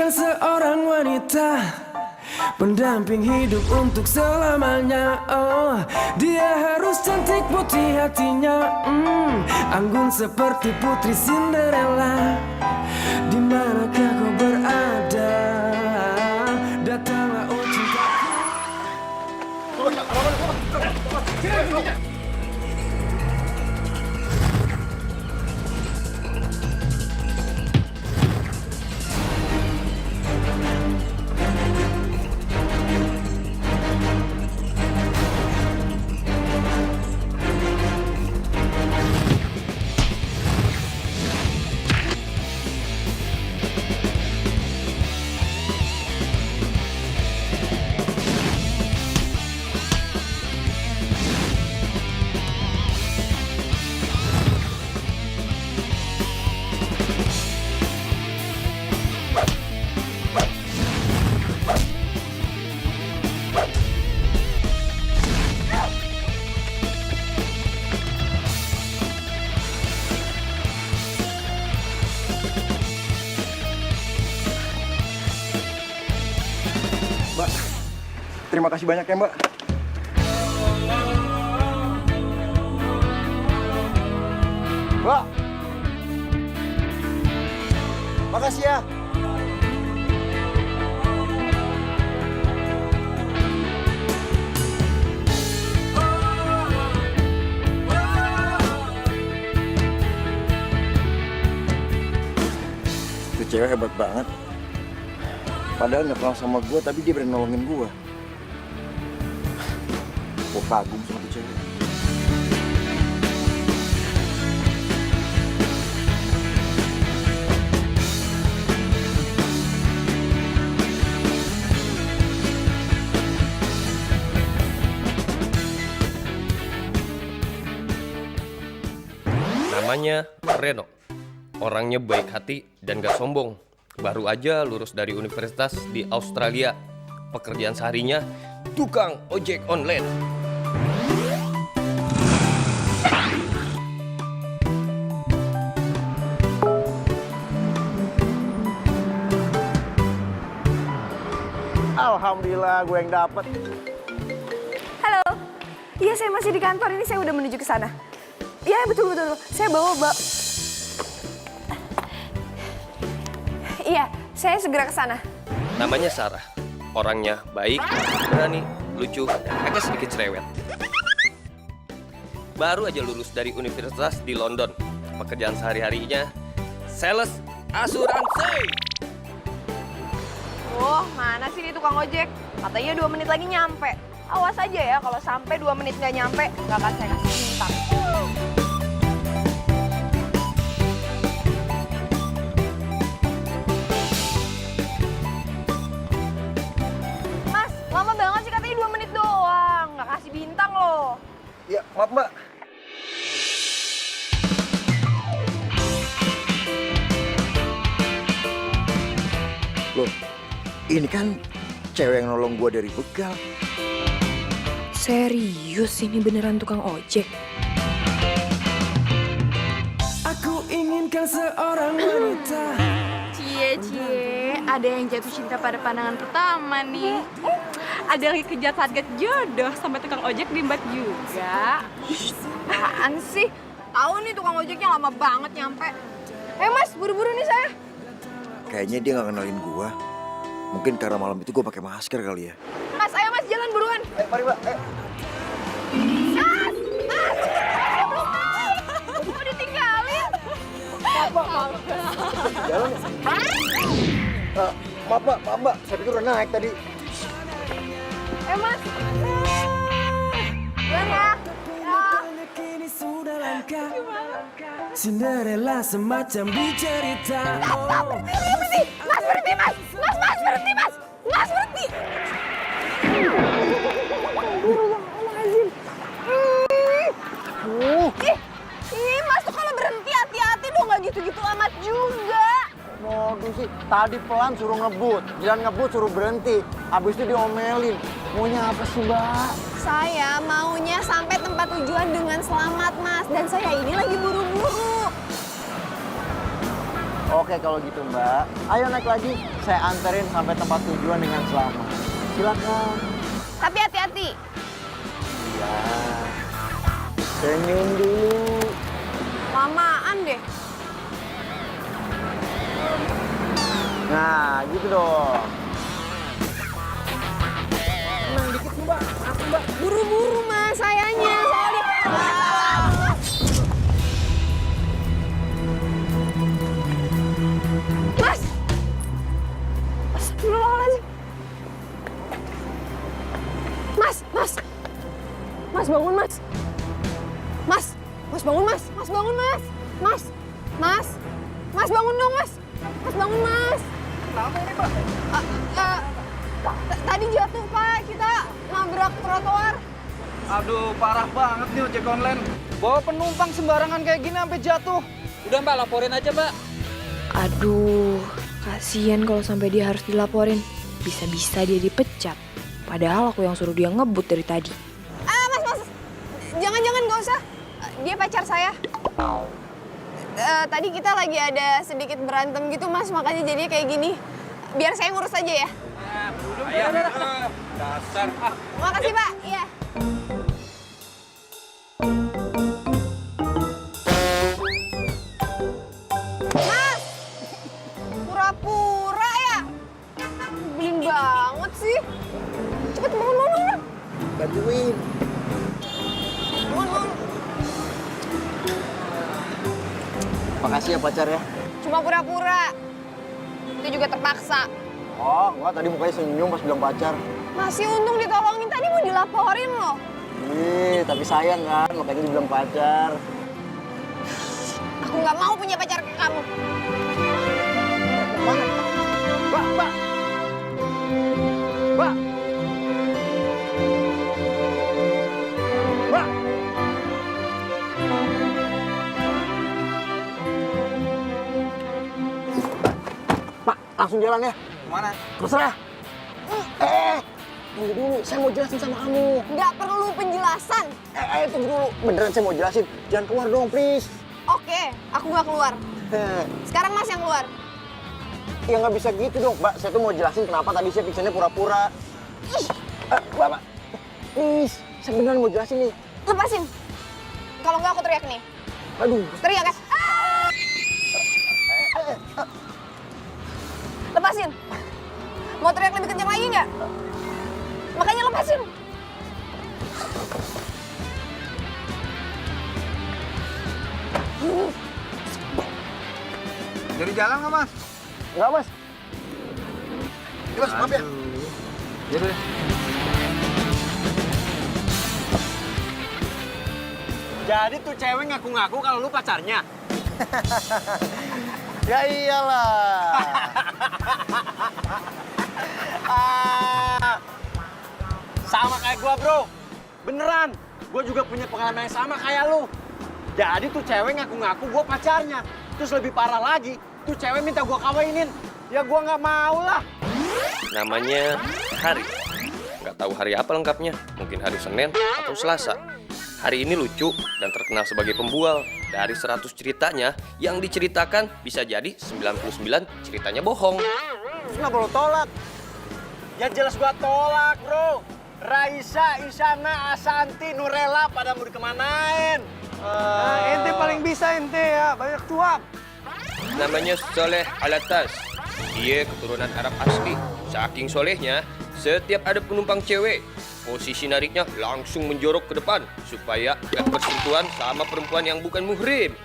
inginkan seorang wanita pendamping hidup untuk selamanya. Oh, dia harus cantik putih hatinya, anggun seperti putri Cinderella. Di manakah kau berada? Datanglah oh cintaku. Mbak, terima kasih banyak ya, Mbak. Mbak, makasih ya. Itu cewek hebat banget. Padahal nggak kenal sama gue, tapi dia berani nolongin gue. Gue kagum sama tuh cewek. Namanya Reno. Orangnya baik hati dan gak sombong. Baru aja lulus dari universitas di Australia. Pekerjaan seharinya tukang ojek online. Alhamdulillah gue yang dapet. Halo. Iya, saya masih di kantor ini. Saya udah menuju ke sana. Iya, betul. Saya bawa. Iya, saya segera ke sana. Namanya Sarah. Orangnya baik, berani, lucu, agak sedikit cerewet. Baru aja lulus dari universitas di London. Pekerjaan sehari-harinya sales asuransi. Oh, mana sih nih tukang ojek? Katanya 2 menit lagi nyampe. Awas aja ya, kalau sampai 2 menit nggak nyampe, nggak akan saya kasih bintang. Mas, lama banget sih, katanya 2 menit doang. Nggak kasih bintang loh. Ya, maaf Mbak. Loh, ini kan cewek yang nolong gue dari begal. Serius, ini beneran tukang ojek? Aku inginkan seorang wanita. Cie, ada yang jatuh cinta pada pandangan pertama nih. Ada yang kejar target jodoh sampai tukang ojek diembat juga. Apaan sih? Tahu nih tukang ojeknya lama banget nyampe. Mas, buru-buru nih saya. Kayaknya dia nggak kenalin gue. Mungkin karena malam itu gue pakai masker kali ya. Mas, ayo Mas, jalan buruan. Mari Mbak. Mas! Saya belum naik. Mau ditinggalin. Jalan ya? Maaf Mbak. Saya pikir udah naik tadi. Mas. Jalan ya. Kini sudah langka. Cinderella semacam di cerita. Oh. Mas, berhenti, Mas. Mas, berhenti, Mas. Mas, berhenti. Ih, Mas tuh kalau berhenti hati-hati dong, nggak gitu-gitu amat juga. Modus sih, tadi pelan suruh ngebut, jalan ngebut suruh berhenti, abis itu diomelin. Maunya apa sih Mbak? Saya maunya sampai tempat tujuan dengan selamat, Mas. Dan saya ini lagi buru-buru. Oke kalau gitu Mbak, ayo naik lagi. Saya anterin sampai tempat tujuan dengan selamat. Silakan. Tapi hati-hati. Ya. Senyum dulu. Lamaan deh. Nah, gitu dong. Buru-buru mas, sayanya soalnya. Mas! Astagfirullahaladzim. Mas, mas. Mas bangun mas. Mas, mas bangun mas. Mas bangun mas. Mas, mas. Mas bangun dong mas. Mas bangun mas. Kenapa ini Mbak? Tadi jatuh pak, kita nabrak trotoar. Aduh, parah banget nih ojek online. Bawa penumpang sembarangan kayak gini sampai jatuh. Udah Mbak, laporin aja Mbak. Aduh, kasihan kalau sampai dia harus dilaporin. Bisa-bisa dia dipecat. Padahal aku yang suruh dia ngebut dari tadi. Mas, jangan nggak usah. Dia pacar saya. Tadi kita lagi ada sedikit berantem gitu mas, makanya jadinya kayak gini. Biar saya ngurus aja ya. Ayo, dasar. Makasih pak. Iya. Mas, pura-pura ya. Belin banget sih. Cepet bangun. Bantuin. Bangun. Makasih ya pacar ya. Cuma pura-pura. Itu juga terpaksa. Oh, enggak, tadi mukanya senyum pas bilang pacar. Masih untung ditolongin, tadi mau dilaporin loh. Tapi sayang kan, makanya dibilang pacar. Aku nggak mau punya pacar kayak kamu. Mana? Mbak! Mbak! Mbak! Pak, langsung jalan ya. Mana? Terserah. Tunggu dulu, saya mau jelasin sama kamu. Nggak perlu penjelasan. Tunggu dulu. Beneran saya mau jelasin. Jangan keluar dong, please. Oke, aku nggak keluar. Sekarang mas yang keluar. Ya nggak bisa gitu dong, Mbak. Saya tuh mau jelasin kenapa tadi saya pingsannya pura-pura. Bapak, please. Saya beneran mau jelasin nih. Lepasin. Kalau nggak aku teriak nih. Aduh. Teriak ya. Lepasin. Mau teriak lebih kencang lagi nggak? Makanya lepasin. Jadi jalan nggak Mas? Enggak, Mas. Ini, Mas, maaf ya. Jadi. Jadi tuh cewek ngaku-ngaku kalau lu pacarnya. Ya iyalah. Sama kayak gua, Bro. Beneran. Gua juga punya pengalaman yang sama kayak lu. Jadi tuh cewek ngaku-ngaku gua pacarnya. Terus lebih parah lagi, tuh cewek minta gua kawinin. Ya gua nggak mau lah. Namanya Hari. Nggak tahu hari apa lengkapnya. Mungkin hari Senin atau Selasa. Hari ini lucu dan terkenal sebagai pembual. Dari 100 ceritanya, yang diceritakan bisa jadi 99 ceritanya bohong. Terus kenapa lo tolak? Ya jelas gua tolak, Bro. Raisa, Isyana, Asanti, Nurella pada mau dikemanain? Ente paling bisa ente ya, banyak cuap. Namanya Soleh Alatas. Dia keturunan Arab asli. Saking solehnya, setiap ada penumpang cewek, posisi nariknya langsung menjorok ke depan supaya gak bersentuhan sama perempuan yang bukan muhrim.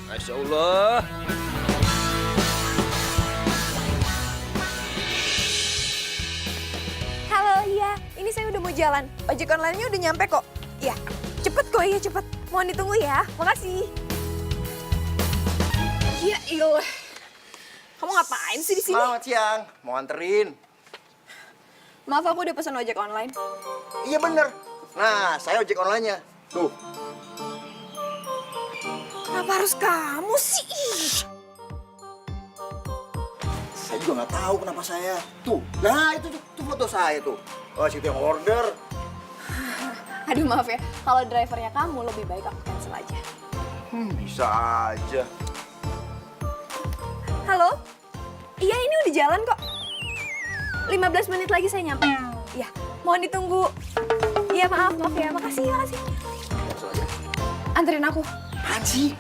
Masya Allah. Halo, iya. Ini saya udah mau jalan. Ojek online-nya udah nyampe kok. Iya. Cepet kok, iya cepet. Mohon ditunggu ya. Makasih. Ya ilah. Kamu ngapain sih di sini? Selamat siang, mau anterin. Maaf, aku udah pesan ojek online. Iya bener. Nah, saya ojek online-nya. Tuh. Kenapa harus kamu sih? Ih. Saya juga nggak tahu kenapa saya. Tuh. Nah, itu tuh foto saya tuh. Oh, situ yang order. Aduh maaf ya, kalau drivernya kamu lebih baik aku cancel aja. Bisa aja. Halo, udah jalan kok. 15 menit lagi saya nyampe. Ya, mohon ditunggu. Iya, maaf ya. Makasih. Anterin aku. Apaan sih?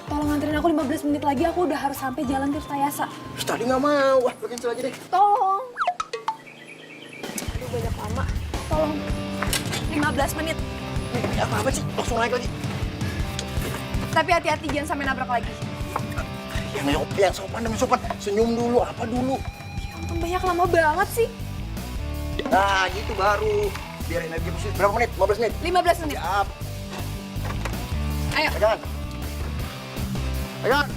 Tolong anterin aku 15 menit lagi, aku udah harus sampai jalan Tirtayasa. Terus tadi nggak mau. Wah, lu cancel aja deh. Tolong. Aduh, banyak lama. Tolong. 15 menit. Apa sih? Langsung naik lagi. Tapi hati-hati, jangan sampai nabrak lagi. Yang sopan demi sopan. Senyum dulu, apa dulu. Ya ampun, banyak lama banget sih. Nah, gitu baru. Biar energi positif. Berapa menit? 15 menit? 15 menit. Siap. Ayo. Pegangan. Pegangan.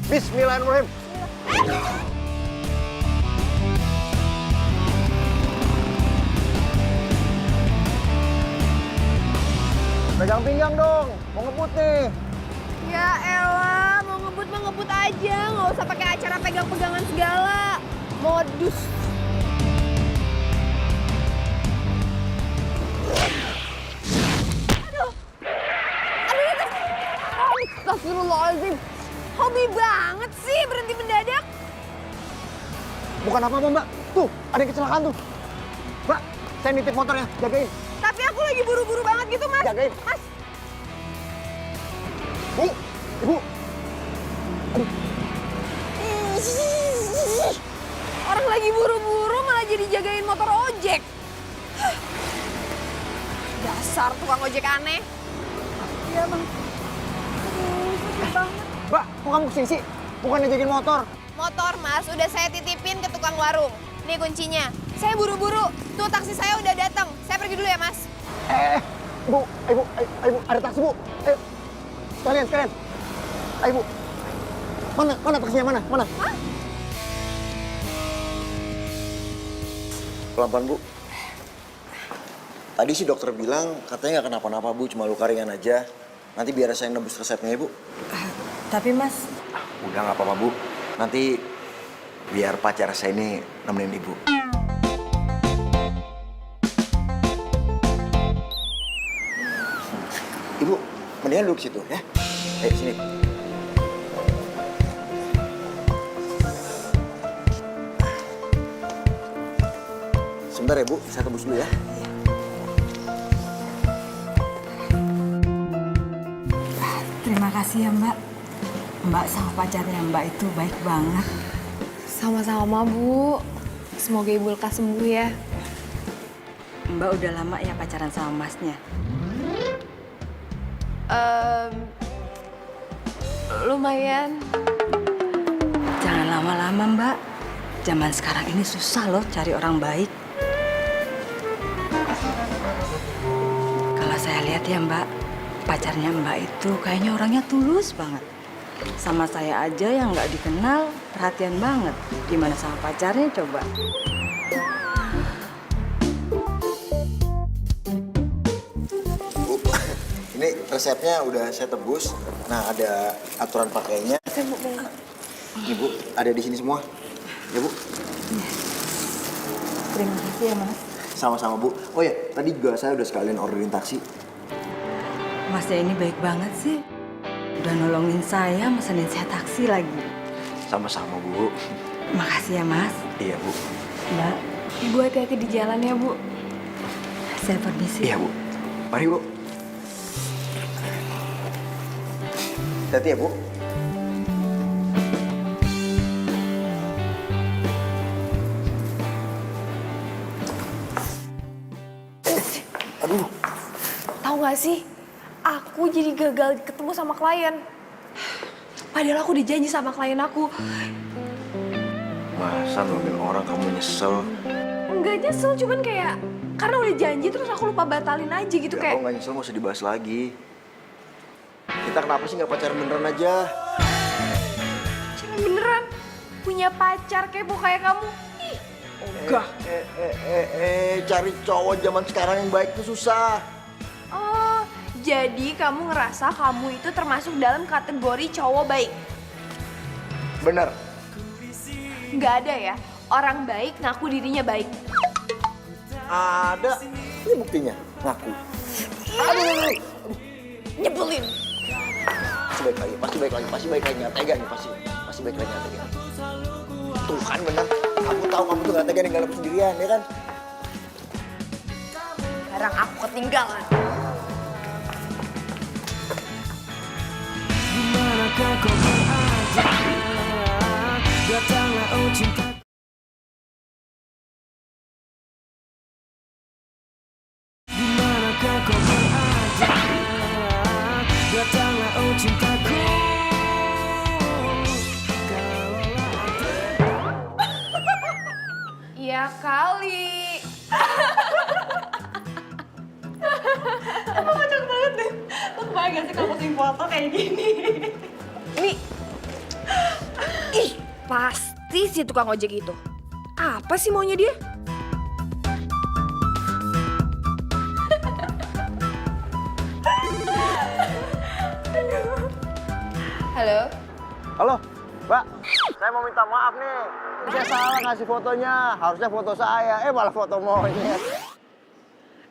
Bismillahirrahmanirrahim. Pegang pinggang dong. Mau ngebut nih. Ya elah, mau ngebut mah ngebut aja. Nggak usah pakai acara pegang-pegangan segala. Modus. Astagfirullahaladzim. Hobi banget sih berhenti mendadak. Bukan apa-apa, Mbak. Tuh, ada yang kecelakaan tuh. Mbak, saya nitip motornya. Jagain. Tapi aku lagi buru-buru banget gitu, Mas. Jagain. Mas, Bu, Ibu. orang lagi buru-buru malah jadi jagain motor ojek. Dasar tukang ojek aneh. Iya, Bang. Mbak, kok kamu kesini sih? Bukannya jagain motor. Motor, Mas, udah saya titipin ke tukang warung. Nih kuncinya. Saya buru-buru. Tuh taksi saya udah datang. Saya pergi dulu ya, Mas. Bu, ayo, Bu, ada taksi, Bu. Ayo. Sekalian. Ayo, Bu. Mana taksinya, mana? Hah? Pelan-pelan, Bu. Tadi sih dokter bilang katanya nggak kenapa-napa, Bu. Cuma luka ringan aja. Nanti biar saya nebus resepnya, ya, Bu. Tapi Mas, Udah nggak apa-apa, Bu. Nanti biar pacar saya ini nemenin Ibu. Ibu, mendingan duduk situ ya. Sini. Sebentar ya, Bu. Saya tebus dulu ya. terima kasih ya Mbak. Mbak sama pacarnya Mbak itu baik banget. Sama-sama, Bu. Semoga Ibu lekas sembuh ya. Mbak udah lama ya pacaran sama Masnya? Lumayan. Jangan lama-lama Mbak. Zaman sekarang ini susah loh cari orang baik. Kalau saya lihat ya Mbak, pacarnya Mbak itu kayaknya orangnya tulus banget. Sama saya aja yang nggak dikenal, perhatian banget. Gimana sama pacarnya coba? Bu, ini resepnya udah saya tebus. Nah, ada aturan pakainya. Ini, Bu, ada di sini semua. Ya, Bu. Terima kasih ya Mas. Sama-sama, Bu. Oh ya, tadi juga saya udah sekalian orderin taksi. Masnya ini baik banget sih. Udah nolongin saya, mesenin saya taksi lagi. Sama-sama, Bu. Makasih ya Mas. Iya, Bu. Mbak, Ibu hati-hati di jalan ya, Bu. saya permisi. Iya, Bu. Mari, Bu. Hati-hati ya, Bu. Aduh. Tahu nggak sih, aku jadi gagal ketemu sama klien. Padahal aku dijanji sama klien aku. Masa nungguin orang kamu nyesel? Enggak nyesel, cuman kayak karena udah janji terus aku lupa batalin aja gitu Ya, kayak. kalau nggak nyesel nggak usah dibahas lagi. Kita kenapa sih nggak pacaran beneran aja? Cuman beneran punya pacar kepo kayak kamu. Ih, ogah. Cari cowok zaman sekarang yang baik tuh susah. Oh, jadi kamu ngerasa kamu itu termasuk dalam kategori cowok baik? Bener. Nggak ada ya, orang baik ngaku dirinya baik. Ada. Ini buktinya. Ngaku. Aduh. Nyebelin. Pasti baik lagi. Nggak tega nih pasti. Pasti baik lagi, nggak tega. Tuh kan bener. Aku tahu kamu tuh gak tega ninggalin aku sendirian, ya kan? Barang aku ketinggalan. Dimanakah kau berada? Datanglah oh cinta. Dimanakah kau berada? Datanglah oh cintaku. Iya kali. Emang kocak banget deh. Lo kebayang gak sih kalau posting foto kayak gini? Ini. Ih, pasti si tukang ojek itu. Apa sih maunya dia? Halo. Halo, Mbak. Saya mau minta maaf nih. Saya salah ngasih fotonya. Harusnya foto saya. Malah foto monyet.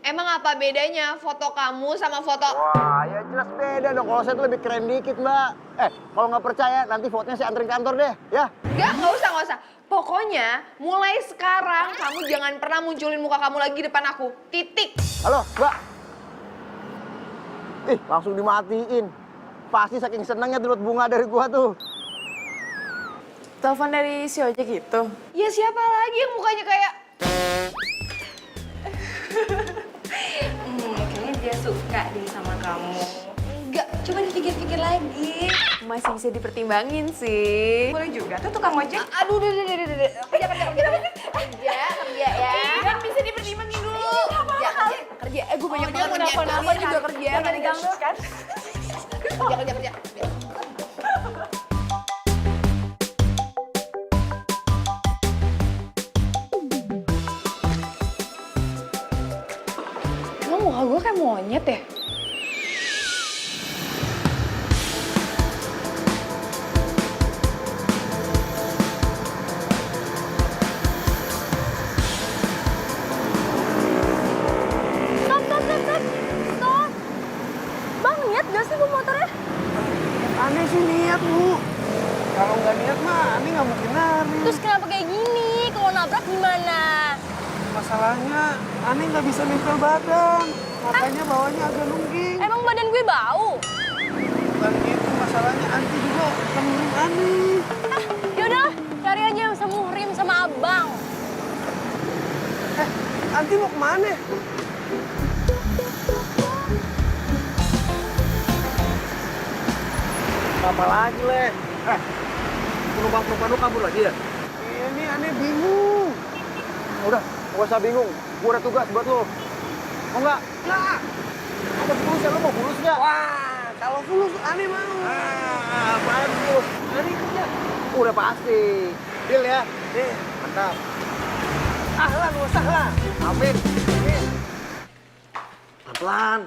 Emang apa bedanya foto kamu sama foto... Wah, ya jelas beda dong. Kalau saya tuh lebih keren dikit, Mbak. Kalau nggak percaya, nanti fotonya saya anterin kantor deh, ya. Nggak usah. Pokoknya mulai sekarang kamu jangan pernah munculin muka kamu lagi depan aku. Titik. Halo, Mbak. Ih, langsung dimatiin. Pasti saking senangnya dapat bunga dari gua tuh. Telepon dari si ojek itu? Ya siapa lagi yang mukanya kayak... Kayaknya dia suka deh sama kamu. Enggak, coba dipikir-pikir lagi. Masih bisa dipertimbangin sih. Boleh juga tuh tukang ojek. Aduh, udah. Kerja ya. Kan bisa dipertimbangin dulu. Kerja. Gue banyak banget Nelfon juga kerja. Jangan diganggu kan? Kerja. Emang muka gue kayak monyet ya? Stop. Bang, niat gak sih bu motornya? Aneh sih niat, Bu. Kalau nggak niat mah, Ani nggak mungkin lari. Terus kenapa kayak gini? Kalau nabrak gimana? Masalahnya, Ani nggak bisa nempel badan. Makanya bawahnya agak nungging. Emang badan gue bau? Bukan gitu, masalahnya Anti juga temenin Ani. Yaudah, cari aja yang bisa muhrim sama abang. Anti mau kemana? Apa lagi, Le? Penumpang-penumpang lu kabur lagi ya? Iya nih, aneh bingung. Udah, nggak usah bingung. Gua ada tugas buat lo. Mau nggak? Nggak. Ada fulus ya, lo mau fulus nggak? Wah, kalau fulus aneh mau. Bagus. Aneh kerja. Udah pasti. Deal ya? Deal. Mantap. Ahlan wa sahlan. Amin. Pelan-pelan.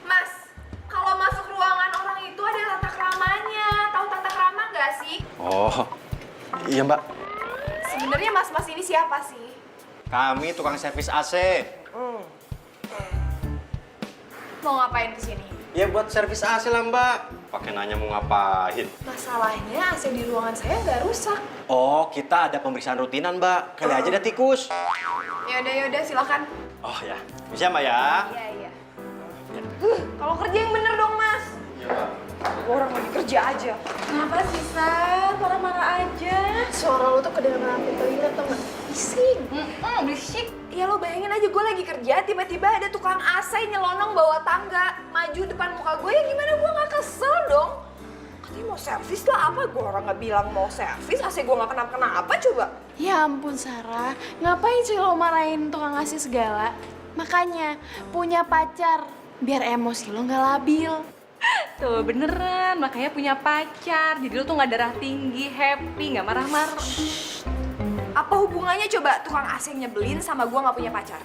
Mas, kalau masuk ruangan orang itu ada tata keramanya. Tahu tata krama nggak sih? Oh, iya Mbak. Sebenarnya mas-mas ini siapa sih? Kami tukang servis AC. Mau ngapain kesini? Ya buat servis AC lah Mbak. Pakai nanya mau ngapain. Masalahnya AC di ruangan saya nggak rusak. Oh, kita ada pemeriksaan rutinan Mbak. Kali aja ada tikus. Yaudah, silakan. Oh ya, bisa Mbak ya? Iya. Kalau kerja yang bener dong, Mas. Iya Mbak. Orang lagi kerja aja. Kenapa sih, Sar? Marah-marah aja. Suara lo tuh kedengeran sampai toilet tau nggak? Bising. Berisik. Ya lo bayangin aja gue lagi kerja, tiba-tiba ada tukang AC nyelonong bawa tangga. Maju depan muka gue, ya gimana gue nggak kesel dong? Katanya mau servis lah apa? Gue orang nggak bilang mau servis, AC gue nggak kenapa-kenapa coba. Ya ampun, Sarah. Ngapain sih lo marahin tukang ngasih segala? Makanya, punya pacar. Biar emosi lo nggak labil. Tuh, beneran. Makanya punya pacar. Jadi lo tuh nggak darah tinggi, happy, nggak marah-marah. Apa hubungannya coba tukang AC nyebelin sama gue nggak punya pacar?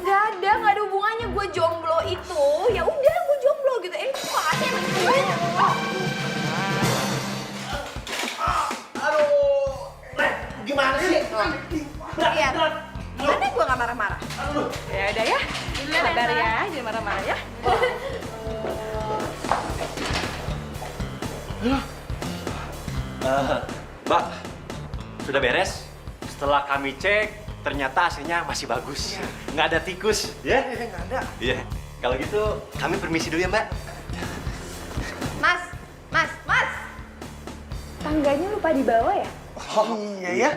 Nggak ada hubungannya. Gue jomblo itu. Ya udah, gue jomblo gitu. Tukang AC emang nyebelin. Gimana sih? Lihat, mana gue nggak marah-marah? Ya udah ya. Sabar ya, jangan marah-marah ya. Mbak, sudah beres? Setelah kami cek, ternyata AC-nya masih bagus. Nggak ada tikus, ya? Nggak ada. Iya. Kalau gitu, kami permisi dulu ya, Mbak. Mas. Tangganya lupa dibawa ya? Oh iya ya.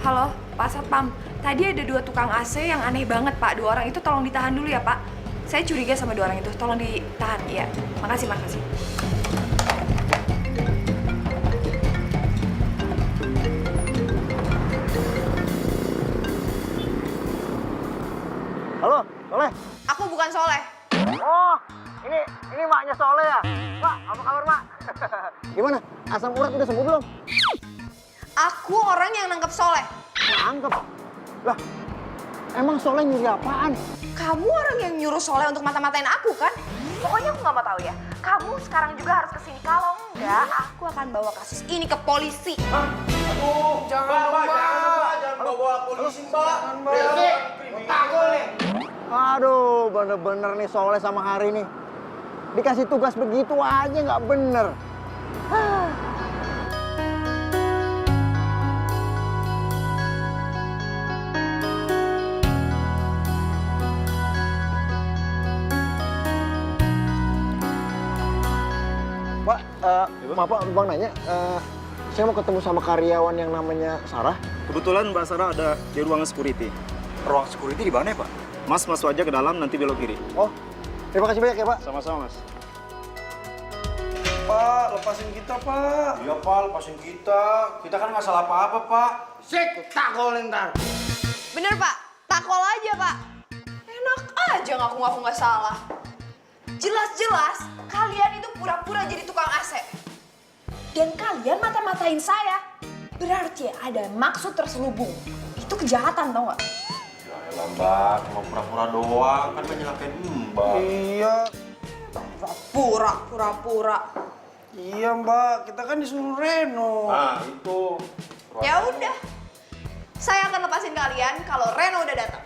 Halo, Pak Satpam. Tadi ada 2 tukang AC yang aneh banget, Pak. 2 orang itu tolong ditahan dulu ya, Pak. Saya curiga sama 2 orang itu. Tolong ditahan, ya. Makasih. Halo, Soleh. Aku bukan Soleh. Oh, ini maknya Soleh ya? Mak, apa kabar, Mak? Gimana? Asam urat udah sembuh belum? Aku orang yang nangkep Soleh. Nangkep. Lah, emang Soleh nyuri apaan? Kamu orang yang nyuruh Soleh untuk mata-matain aku, kan? Pokoknya aku nggak mau tahu ya. Kamu sekarang juga harus kesini. Kalau enggak, aku akan bawa kasus ini ke polisi. Jangan bawa polisi, Mbak. Takut nih. Aduh, bener-bener nih Soleh sama Hari nih. Dikasih tugas begitu aja nggak bener. Pak, maaf Pak, Bang nanya, saya mau ketemu sama karyawan yang namanya Sarah. Kebetulan Mbak Sarah ada di ruangan security. Ruang security di mana ya, Pak? Mas masuk aja ke dalam, nanti belok kiri. Oh, terima kasih banyak ya, Pak. Sama-sama, Mas. Pak, lepasin kita, Pak. Iya, Pak, lepasin kita. Kita kan nggak salah apa-apa, Pak. Sik, takolin ntar. Bener, Pak. Takol aja, Pak. Enak aja ngaku-ngaku nggak salah. Jelas-jelas kalian itu pura-pura jadi tukang AC. Dan kalian mata-matain saya. Berarti ada maksud terselubung. Itu kejahatan, tau nggak? Ya elah, Mbak. Cuma pura-pura doang. Kan menyalahkan Mbak. Iya. Pura-pura. Iya, Mbak. Kita kan disuruh Reno. Nah, itu. Ya udah. Saya akan lepasin kalian kalau Reno udah datang.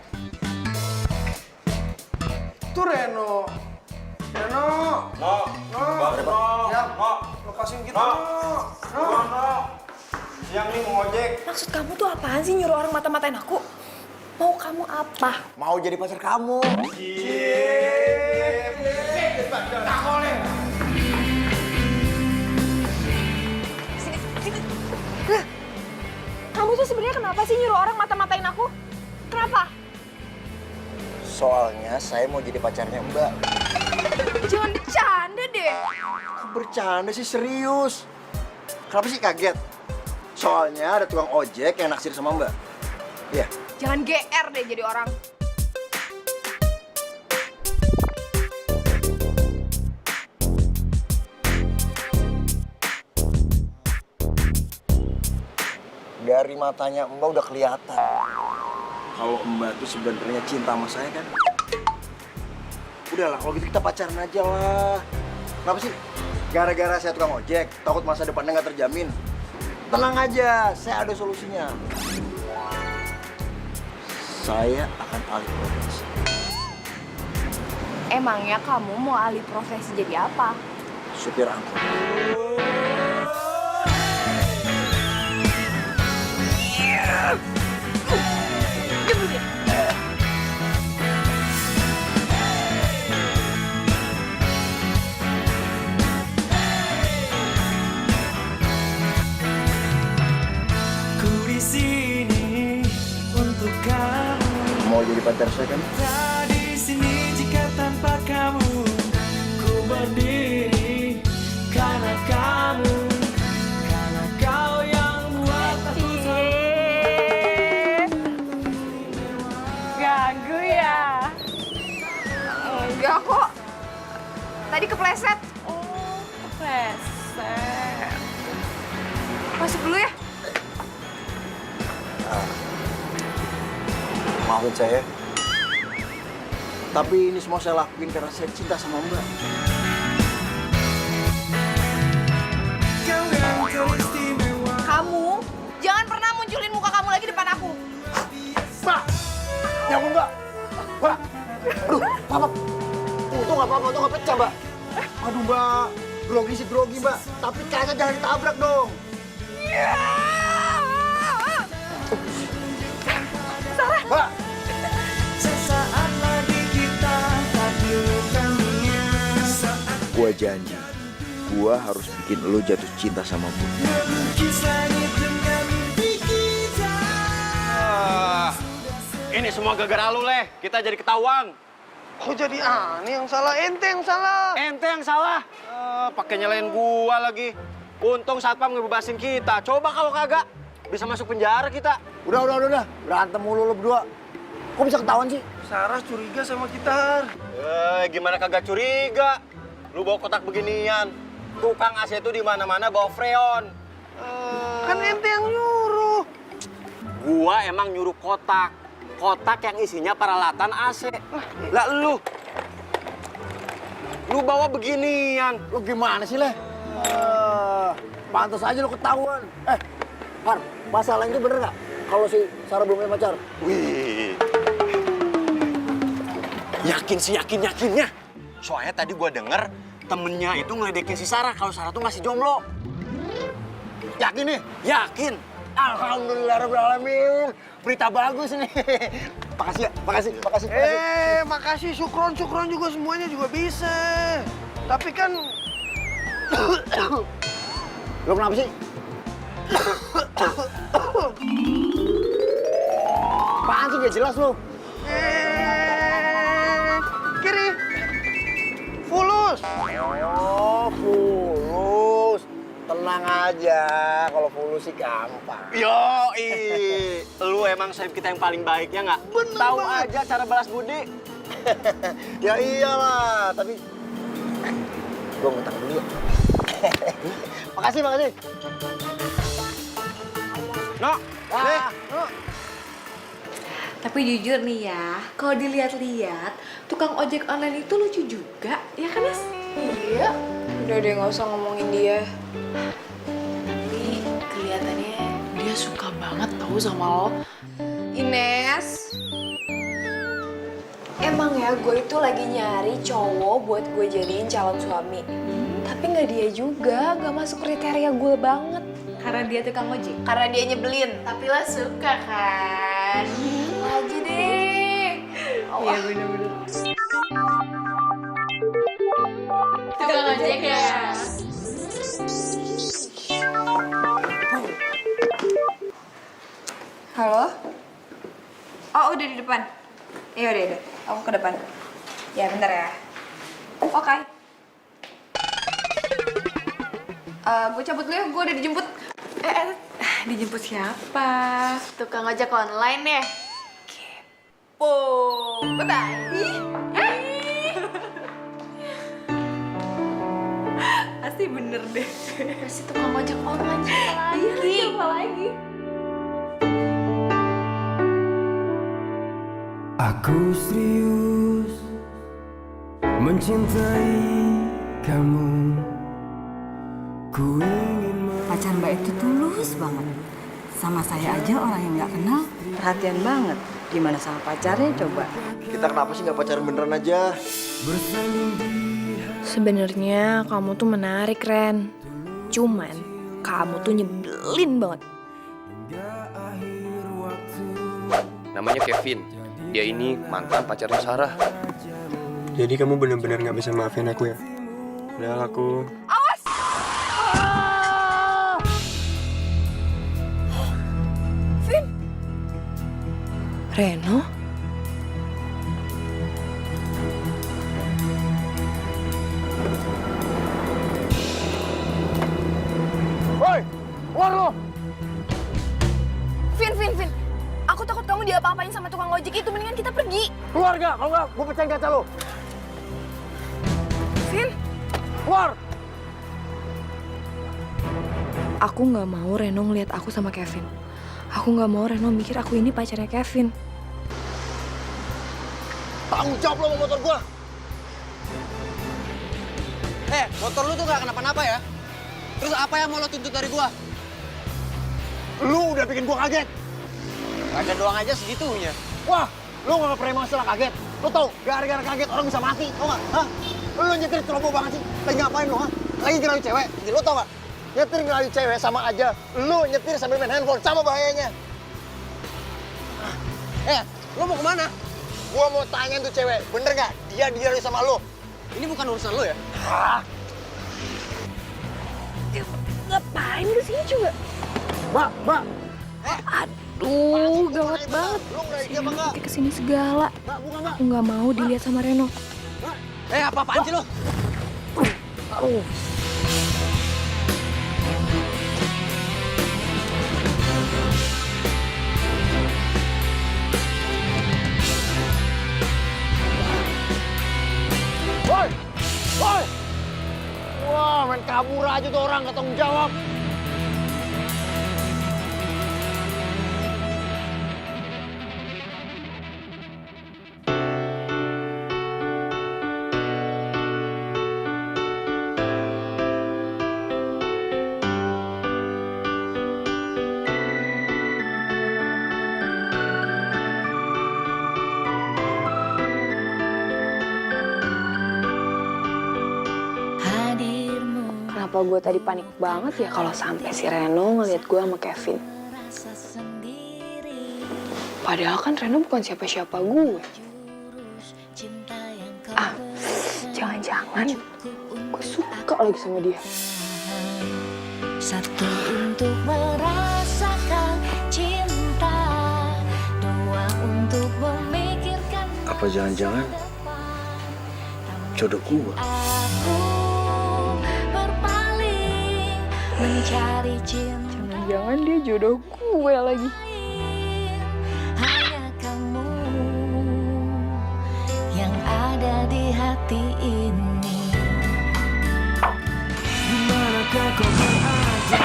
Itu Reno. Reno. No. Ya, lepasin kita, No. Siang nih mau ojek. Maksud kamu tuh apaan sih nyuruh orang mata-matain aku? Mau kamu apa? Mau jadi pacar kamu. Sini. Lah, kamu tuh sebenarnya kenapa sih nyuruh orang mata-matain aku? Kenapa? Soalnya saya mau jadi pacarnya Mbak. Jangan bercanda deh. Kok bercanda sih, serius. Kenapa sih kaget? Soalnya ada tukang ojek yang naksir sama Mbak. Iya. Jangan GR deh jadi orang. Dari matanya Mbak udah kelihatan kalau Mbak tuh sebenarnya cinta sama saya kan. Udahlah, kalau gitu kita pacaran aja lah. Kenapa sih? Gara-gara saya tukang ojek, takut masa depannya nggak terjamin. Tenang aja, saya ada solusinya. Saya akan alih profesi. Emangnya kamu mau alih profesi jadi apa? Supir angkot. Ku di sini untuk kamu. Mau jadi pacar saya kan? Tak di sini jika tanpa kamu. Ku berdiri karena kamu. Karena kau yang buat aku Ganggu ya? Enggak kok. Tadi kepleset. Oh, kepleset. Masuk dulu ya. Maafin saya. Tapi ini semua saya lakuin karena saya cinta sama Mbak. Kamu jangan pernah munculin muka kamu lagi depan aku. Mbak! Jangan Mbak! Mbak! Aduh, Mbak! Untung nggak apa-apa, untung nggak pecah Mbak. Aduh Mbak, grogi sih grogi Mbak. Tapi kayaknya jangan ditabrak dong. Sarah! Mbak! Sesaat lagi kita tak dilukannya. Gua janji, gua harus bikin lo jatuh cinta sama gue. Melukis langit dengan mimpi kita. Ini semua gara-gara lu, Leh. Kita jadi ketahuan. Kok jadi aneh yang salah? Ente yang salah. Ente yang salah. Pakai nyalain gua lagi. Untung satpam ngebebasin kita. Coba kalau kagak, bisa masuk penjara kita. Udah. Berantem mulu lo berdua. Kok bisa ketahuan sih? Sarah curiga sama kita. Gimana kagak curiga? Lu bawa kotak beginian. Tukang AC itu di mana-mana bawa freon. Kan ente yang nyuruh. Gua emang nyuruh kotak. Kotak yang isinya peralatan AC. Lah lu bawa beginian. Lo gimana sih, Leh? Pantas aja lo ketahuan. Har, masalahnya itu bener nggak? Kalau si Sarah belum punya pacar? Wih. Yakinnya. Soalnya tadi gua denger temennya itu ngeledekin si Sarah kalau Sarah tuh masih jomblo. Yakin nih? Yakin. Alhamdulillahirrahmanirrahim. Berita bagus nih. Makasih ya, makasih. Makasih. Syukron juga semuanya juga bisa. Tapi kan... Lo kenapa sih? Apaan sih, gak jelas lo? Kiri. Fulus. Oh, fulus. Tenang aja, kalau fulus sih gampang. Yoi, lu emang sahib kita yang paling baik ya nggak? Tahu aja cara balas budi. Ya iyalah, tapi gue ngutang dulu ya. Makasih. No, Tapi jujur nih ya, kalau dilihat-lihat, tukang ojek online itu lucu juga, ya kan, Nes? Iya. Udah deh, nggak usah ngomongin dia. Tapi kelihatannya dia suka banget tahu sama lo. Ines, emang ya gue itu lagi nyari cowok buat gue jadiin calon suami. Tapi nggak dia juga, nggak masuk kriteria gue banget. Karena dia tukang ojek. Karena dia nyebelin. Tapi lo suka kan? Aja deh. Iya bener-bener. Tukang ojek ya? Halo? Oh, udah di depan. Iya, udah. Aku ke depan. Ya, bentar ya. Oke. Gue cabut dulu ya, gue udah dijemput. Dijemput siapa? Tukang ojek online ya? Kepo. Bye-bye. Pasti bener deh. Pasti tukang ojek online siapa lagi? Iya, siapa lagi? Aku serius mencintai kamu. Ku ingin Pacar Mbak itu tulus banget. Sama saya aja orang yang nggak kenal, perhatian banget. Gimana sama pacarnya coba? Kita kenapa sih nggak pacaran beneran aja? bersanding di Sebenarnya kamu tuh menarik, Ren. Cuman kamu tuh nyebelin banget. akhir waktu. Namanya Kevin. Dia ini mantan pacarnya Sarah. Jadi kamu benar-benar nggak bisa maafin aku ya? Padahal aku... Reno? Woi, keluar lo! Vin. Aku takut kamu diapa-apain sama tukang ojek itu. Mendingan kita pergi. Keluar gak? Kalau nggak, gue pecahin kaca lo. Vin. Keluar! Aku nggak mau Reno ngeliat aku sama Kevin. Aku nggak mau Reno mikir aku ini pacarnya Kevin. Tanggung jawab lo sama motor gua. Motor lu tuh gak kenapa-napa ya? Terus apa yang mau lo tuntut dari gua? Lu udah bikin gua kaget. Kaget doang aja segitunya. Wah, lu gak pernah masalah kaget. Lu tau, gara-gara kaget orang bisa mati, tau gak? Hah? Lu nyetir ceroboh banget sih. Lagi ngapain lu, ha? Lagi ngerayu cewek. Jadi lu tau gak? Nyetir ngerayu cewek sama aja. Lu nyetir sambil main handphone, sama bahayanya. Lo mau kemana? Gua mau tanya tuh cewek, bener gak? Dia dirayu sama lu? Ini bukan urusan lo ya? Hah? Ngapain kesini coba? Mbak. Aduh, gawat banget. Lu ngerayu dia apa enggak? Kesini segala. Mbak, bukan mbak. Aku nggak mau dilihat sama Reno. Apa-apaan sih lo? Woi! Wah, main kabur aja tuh orang, gak tanggung jawab. Kenapa gue tadi panik banget ya kalau sampai si Reno ngeliat gue sama Kevin. Padahal kan Reno bukan siapa-siapa gue. Jangan-jangan gue suka lagi sama dia. Satu untuk merasakan cinta, dua untuk memikirkan. Apa jangan-jangan jodoh gua? Mencari cinta, Jangan-jangan dia jodoh gue lagi. hanya kamu yang ada di hati ini. Dimanakah kau berada?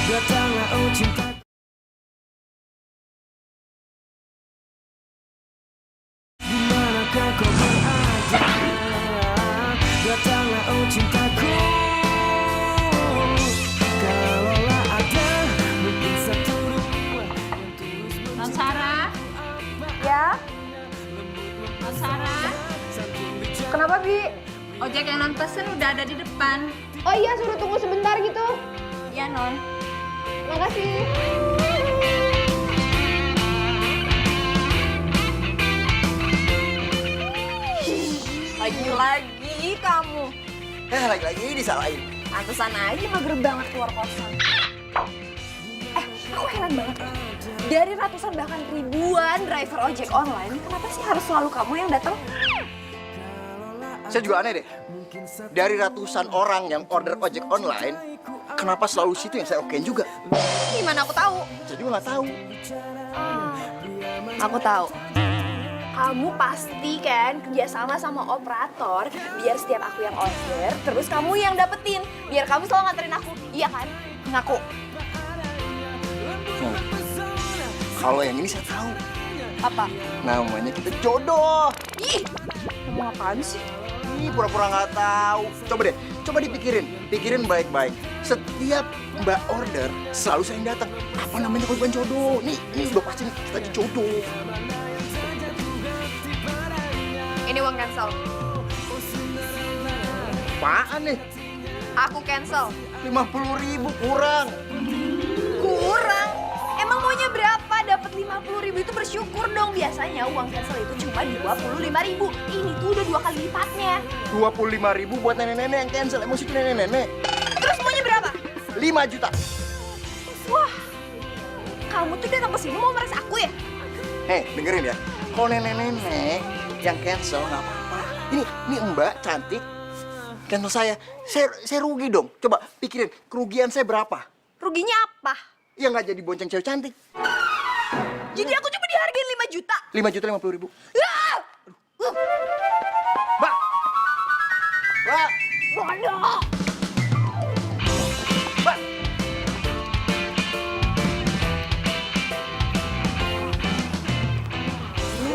Datanglah oh cinta. Dimanakah kau berada? Datanglah oh cintaku. Ya, Non Sarah, kenapa Bi? ojek yang non pesen udah ada di depan. Oh iya, suruh tunggu sebentar gitu. Ya non. Makasih. Lagi-lagi kamu. Lagi-lagi disalahin. Pantesan aja mager banget keluar kosan. Aku heran banget ya. Dari ratusan bahkan ribuan driver ojek online, kenapa sih harus selalu kamu yang datang? Saya juga aneh deh. Dari ratusan orang yang order ojek online, kenapa selalu situ yang saya okein juga? Gimana aku tahu? Saya juga nggak tahu. Aku tahu. Kamu pasti kan kerjasama sama operator biar setiap aku yang order, terus kamu yang dapetin. Biar kamu selalu nganterin aku, iya kan? Ngaku. Kalau yang ini saya tahu. Apa? Namanya kita jodoh. Ih, ngomong apaan sih? Ih, pura-pura nggak tahu. Coba dipikirin. Pikirin baik-baik. Setiap Mbak order, selalu saya yang datang. Apa namanya kalau bukan jodoh? Nih udah pasti nih, kita jodoh. Ini uang cancel. Apaan nih? Aku cancel. 50.000 kurang. Kurang? Emang maunya berapa? Dapat 50.000 itu bersyukur dong. Biasanya uang cancel itu cuma 25.000. Ini tuh udah 2 kali lipatnya. 25.000 buat nenek-nenek yang cancel. Emang situ nenek-nenek. Terus maunya berapa? 5 juta. Wah, kamu tuh datang ke sini mau meres aku ya? Dengerin ya. Kalau nenek-nenek yang cancel nggak apa-apa. Ini Mbak cantik cancel saya. Saya rugi dong. Coba pikirin kerugian saya berapa? Ruginya apa? Ya nggak jadi bonceng cewek cantik. Jadi aku cuma dihargain 5 juta. 5.050.000. Ah! Mbak. Bodoh. Mbak.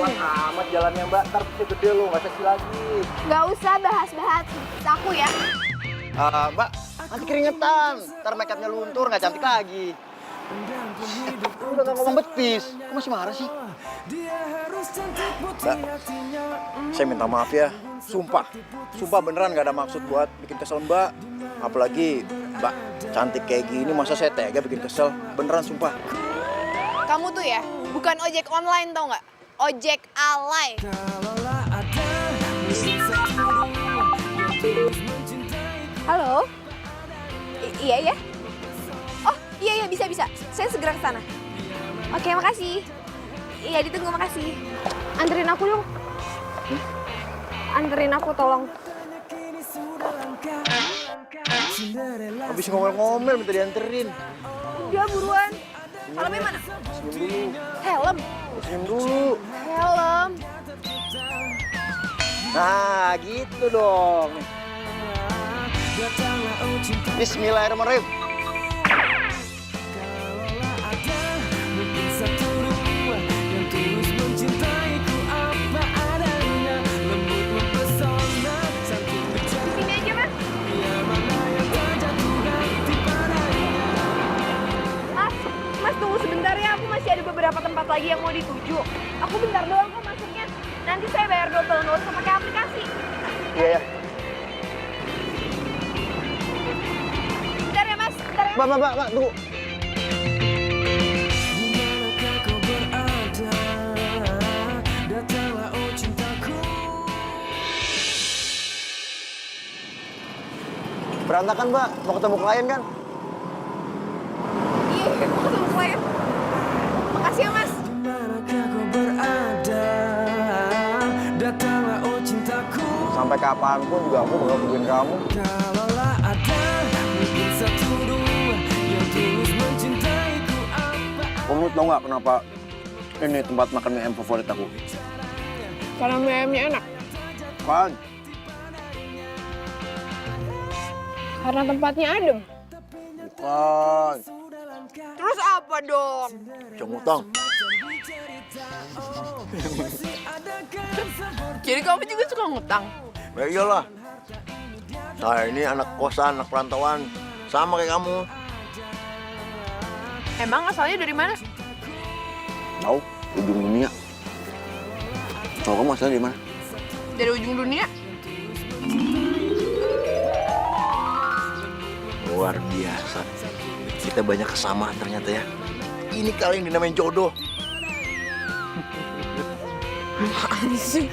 Cepat amat jalannya Mbak, ntar bisa gede lo, nggak seksi lagi. Nggak usah bahas-bahas aku ya. Mbak, nanti keringetan, ntar makeupnya luntur, nggak cantik lagi. Udah nggak ngomong betis, kok masih marah sih? Mbak, saya minta maaf ya, sumpah beneran nggak ada maksud buat bikin kesel Mbak. Apalagi Mbak cantik kayak gini, masa saya tega bikin kesel, beneran sumpah. Kamu tuh ya, bukan ojek online tau nggak? Ojek alay. Halo? Iya ya? Oh iya bisa. Saya segera ke sana. Oke, makasih. Iya ditunggu, makasih. Anterin aku dong. Anterin aku tolong. Habis ngomel-ngomel minta dianterin. Udah buruan. Helmnya mana? Senyum dulu. Helm. Senyum dulu. Helm. Nah, gitu dong. Bismillahirrahmanirrahim. Sini aja, Mas. Mas tunggu sebentar ya. Aku masih ada beberapa tempat lagi yang mau dituju. Aku bentar doang kok masuknya. Nanti saya bayar double, nggak usah pakai aplikasi. Iya ya. Bentar ya, Mas. Bentar ya. Mbak, tunggu. Berantakan, Mbak. Mau ketemu klien kan? Iya, mau ketemu klien. Makasih ya, Mas. Sampai kapanpun juga aku bakal tungguin kamu. Kamu tau nggak kenapa ini tempat makan mie ayam favorit aku? Karena mie ayamnya enak. Kan? Karena tempatnya adem. Bukan. Terus apa dong? Jangan ngutang. Jadi kamu juga suka ngutang? Ya iyalah. Saya ini anak kosan, anak perantauan. Sama kayak kamu. Emang asalnya dari mana? Tahu, ujung dunia. Kalau kamu asalnya dari mana? Dari ujung dunia. Luar biasa. Kita banyak kesamaan ternyata ya. Ini kali yang dinamain jodoh. Apaan sih?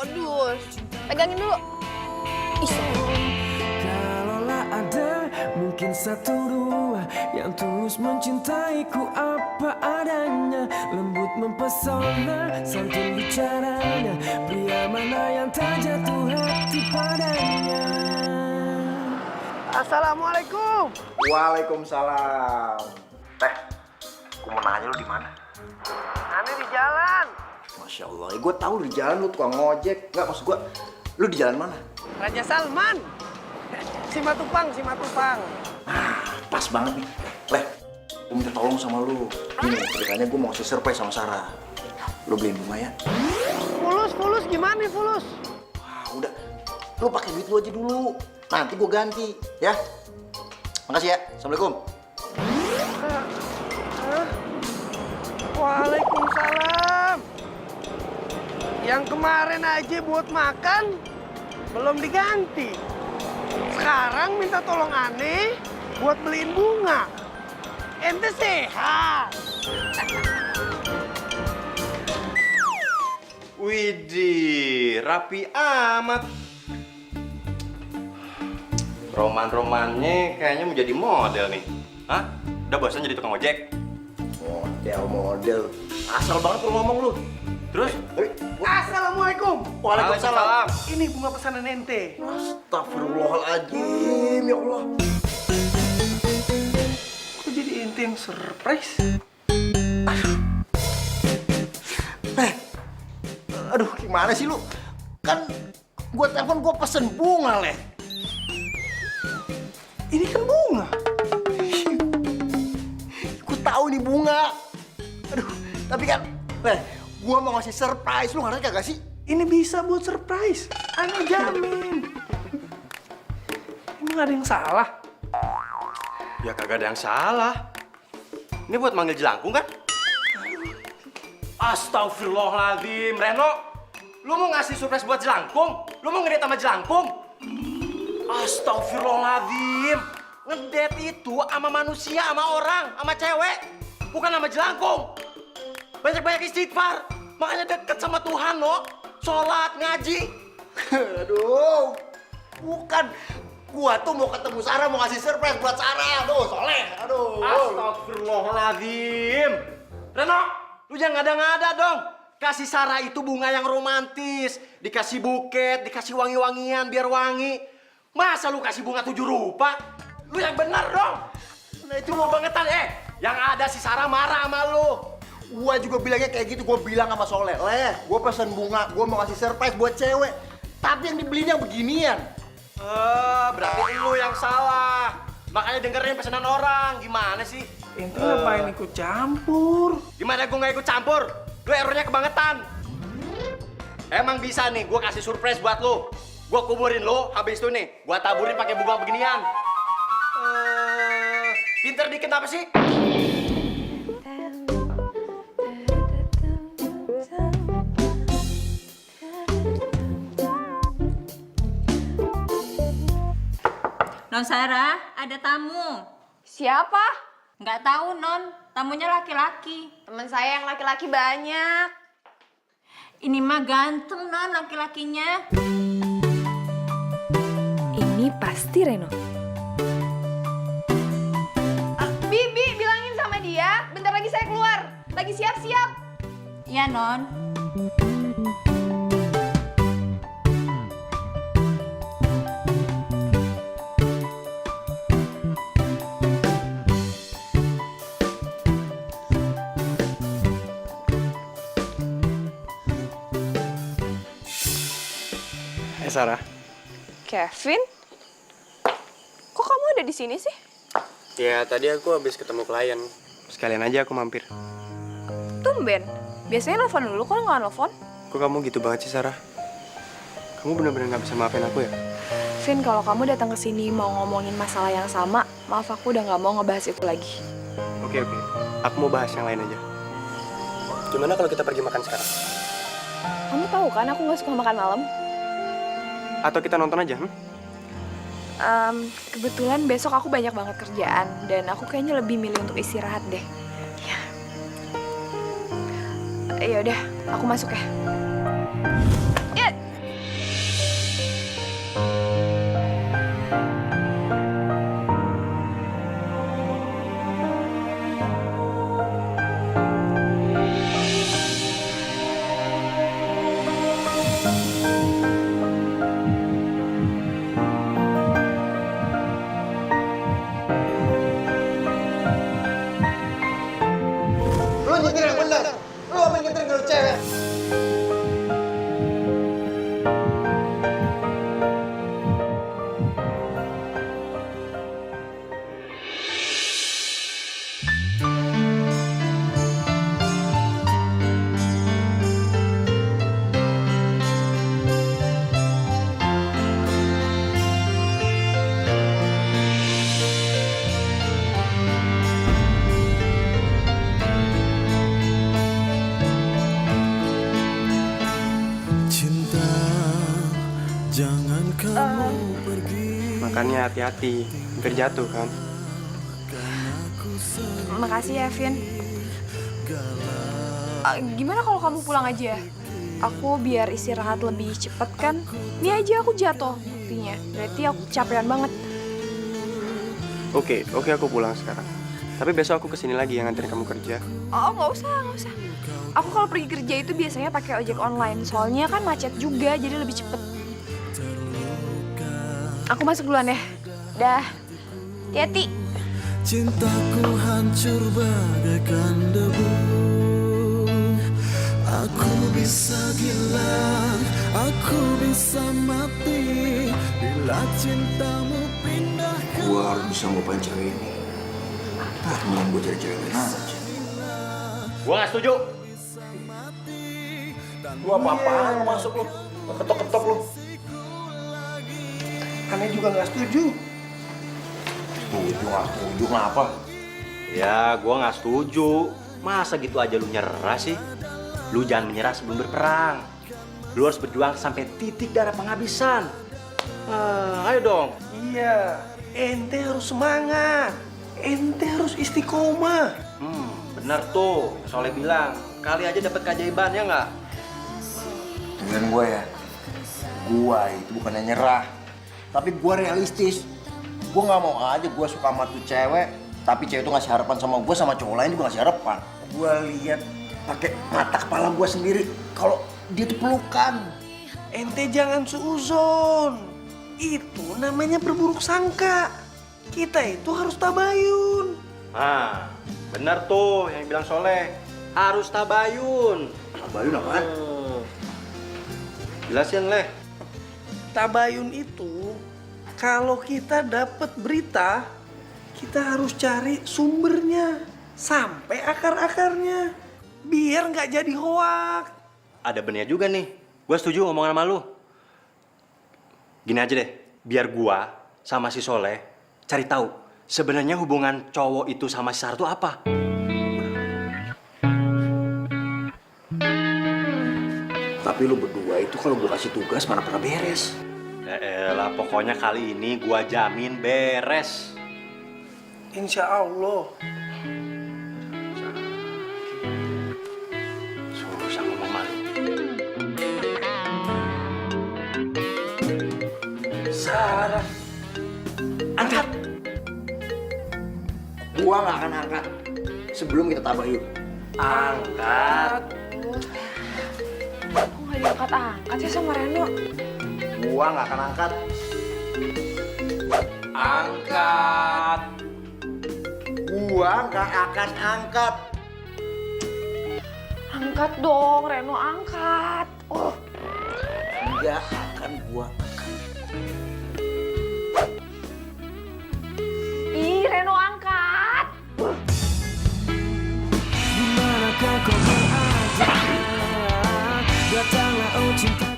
Modus. Pegangin dulu. Kalaulah ada mungkin satu dua yang tulus mencintaiku apa adanya, lembut mempesona, santun bicaranya, pria mana yang tak jatuh hati padanya. Assalamualaikum. Waalaikumsalam. Teh, aku mau nanya lu di mana? Aneh di jalan. Masya Allah, gue tahu lu di jalan, lu tukang ngojek. Enggak, maksud gue, lu di jalan mana? Raja Salman. Simatupang. Pas banget nih. Leh, gue minta tolong sama lu. Ini, ceritanya gue mau kasih surprise sama Sarah. Lu beliin bunga ya? Fulus gimana nih Fulus? Wah, udah. Lu pakai duit lu aja dulu. Nanti gue ganti, ya. Makasih ya. Assalamualaikum. Waalaikumsalam. Yang kemarin aja buat makan belum diganti. Sekarang minta tolong aneh buat beliin bunga. Ente sehat. Widih, rapi amat. Roman-romannya kayaknya mau jadi model nih. Hah? Udah bosan jadi tukang ojek? Model. Asal banget lu ngomong lu. Terus? Assalamualaikum. Waalaikumsalam. Ini bunga pesanan ente. Astagfirullahaladzim, ya Allah. Kok jadi ente yang surprise? Aduh, Aduh, gimana sih lu? Kan gua telepon, gua pesen bunga, Leh. Ini kan bunga. Gua tahu ini bunga. Aduh, tapi kan, Leh, gua mau ngasih surprise. Lu ngerti kagak sih? Ini bisa buat surprise. Ana jamin. Emang ada yang salah? Ya kagak ada yang salah. Ini buat manggil jelangkung kan? Astagfirullahaladzim, Reno. Lu mau ngasih surprise buat jelangkung? Lu mau ngedate sama jelangkung? Astagfirullahaladzim. Ngedate itu sama manusia, sama orang, sama cewek. Bukan sama jelangkung. Banyak-banyak istighfar. Makanya deket sama Tuhan, no. Sholat, ngaji. Aduh, bukan. Gua tuh mau ketemu Sarah, mau ngasih surprise buat Sarah. Aduh, Soleh. Aduh. Astagfirullahaladzim. Reno, lu jangan ngada-ngada dong. Kasih Sarah itu bunga yang romantis. Dikasih buket, dikasih wangi-wangian biar wangi. Masa lu kasih bunga 7 rupa? Lu yang benar dong. Nah itu mau bangetan. Yang ada si Sarah marah sama lu. Gua juga bilangnya kayak gitu. Gua bilang sama Soleh, Leh, gua pesen bunga. Gua mau ngasih surprise buat cewek. Tapi yang dibelinya beginian. Berarti lu yang salah. Makanya dengerin pesanan orang. Gimana sih? Ente ngapain ikut campur? Gimana gue nggak ikut campur? Lu errornya kebangetan. Emang bisa nih, gue kasih surprise buat lu. Gue kuburin lu, habis itu nih, gue taburin pakai bunga beginian. Pinter dikit apa sih? Non Sarah, ada tamu. Siapa? Nggak tahu, Non. Tamunya laki-laki. Teman saya yang laki-laki banyak. Ini mah ganteng, Non, laki-lakinya. Ini pasti Reno. Bibi, bilangin sama dia, bentar lagi saya keluar. Lagi siap-siap. Iya, Non. Sarah. Kevin? Kok kamu ada di sini sih? Ya, tadi aku habis ketemu klien. Sekalian aja aku mampir. Tumben. Biasanya nelfon dulu, kok nggak nelfon? Kok kamu gitu banget sih, Sarah? Kamu benar-benar nggak bisa maafin aku ya? Vin, kalau kamu datang ke sini mau ngomongin masalah yang sama, maaf aku udah nggak mau ngebahas itu lagi. Oke. Aku mau bahas yang lain aja. Gimana kalau kita pergi makan sekarang? Kamu tahu kan aku nggak suka makan malam? Atau kita nonton aja, Kebetulan besok aku banyak banget kerjaan dan aku kayaknya lebih milih untuk istirahat deh. Ya udah, aku masuk ya. Lu nyetir yang bener. Lu ambil nyetir kalau cewek. Makannya hati-hati, hampir jatuh kan? Makasih ya, Vin. Gimana kalau kamu pulang aja? Aku biar istirahat lebih cepet kan? Ini aja aku jatuh buktinya. Berarti aku capean banget. Oke, aku pulang sekarang. Tapi besok aku kesini lagi yang nganterin kamu kerja. Oh, nggak usah. Aku kalau pergi kerja itu biasanya pakai ojek online. Soalnya kan macet juga, jadi lebih cepet. Aku masuk duluan ya. Dah. Hati-hati. Cintaku hancur bagaikan debu. Aku bisa gila, aku bisa mati bila cintamu pindah ke. Gue harus bisa ngupain cewek ini. Temen gue cari cewek lain aja. Gue nggak setuju. Lu apa-apaan lu masuk lu? Ketok-ketok lu. Aneh juga nggak setuju. Setuju kenapa? Ya, gue nggak setuju. Masa gitu aja lu nyerah sih? Lu jangan menyerah sebelum berperang. Lu harus berjuang sampai titik darah penghabisan. Ayo dong. Iya, ente harus semangat. Ente harus istiqomah. Bener tuh. Soleh bilang, kali aja dapat keajaiban ya nggak? Dengerin gue ya. Gue itu bukannya nyerah. Tapi gue realistis. Gue nggak mau aja gue suka sama tuh cewek. Tapi cewek itu ngasih harapan sama gue, sama cowok lain juga ngasih harapan. Gue lihat pakai mata kepala gue sendiri kalau dia tuh pelukan. Ente jangan suuzon. Itu namanya berburuk sangka. Kita itu harus tabayun. Nah, bener tuh yang bilang Soleh. Harus tabayun. Tabayun apaan? Jelasin, Leh. Tabayun itu kalau kita dapat berita, kita harus cari sumbernya sampai akar-akarnya biar nggak jadi hoak. Ada benernya juga nih. Gue setuju omongan sama lu. Gini aja deh, biar gua sama si Soleh cari tahu sebenarnya hubungan cowok itu sama si Sarah itu apa. Tapi lu berdua itu kalau gue kasih tugas mana pernah beres. Elah, pokoknya kali ini gua jamin beres. Insya Allah. Susah ngomong malu. Sarah, Angkat. Gua nggak akan angkat sebelum kita tabayun. Angkat. Kok nggak diangkat-angkat sih sama Reno? Gua nggak akan angkat. Angkat. Gua nggak akan angkat. Angkat dong, Reno, angkat. Oh. Nggak akan gua. Ih, Reno, angkat. Dimanakah kau berada? Datanglah oh cinta.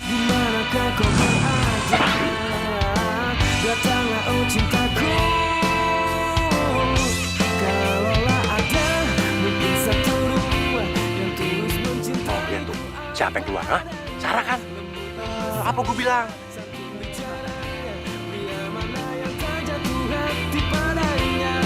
Dimanakah kau berada? Datanglah oh cintaku. Kalaulah ada mungkin satu dua yang tulus mencintai. Lihat tuh, siapa yang keluar, ha? Sarah kan? Apa gue bilang? Pria mana yang tak jatuh hati padanya?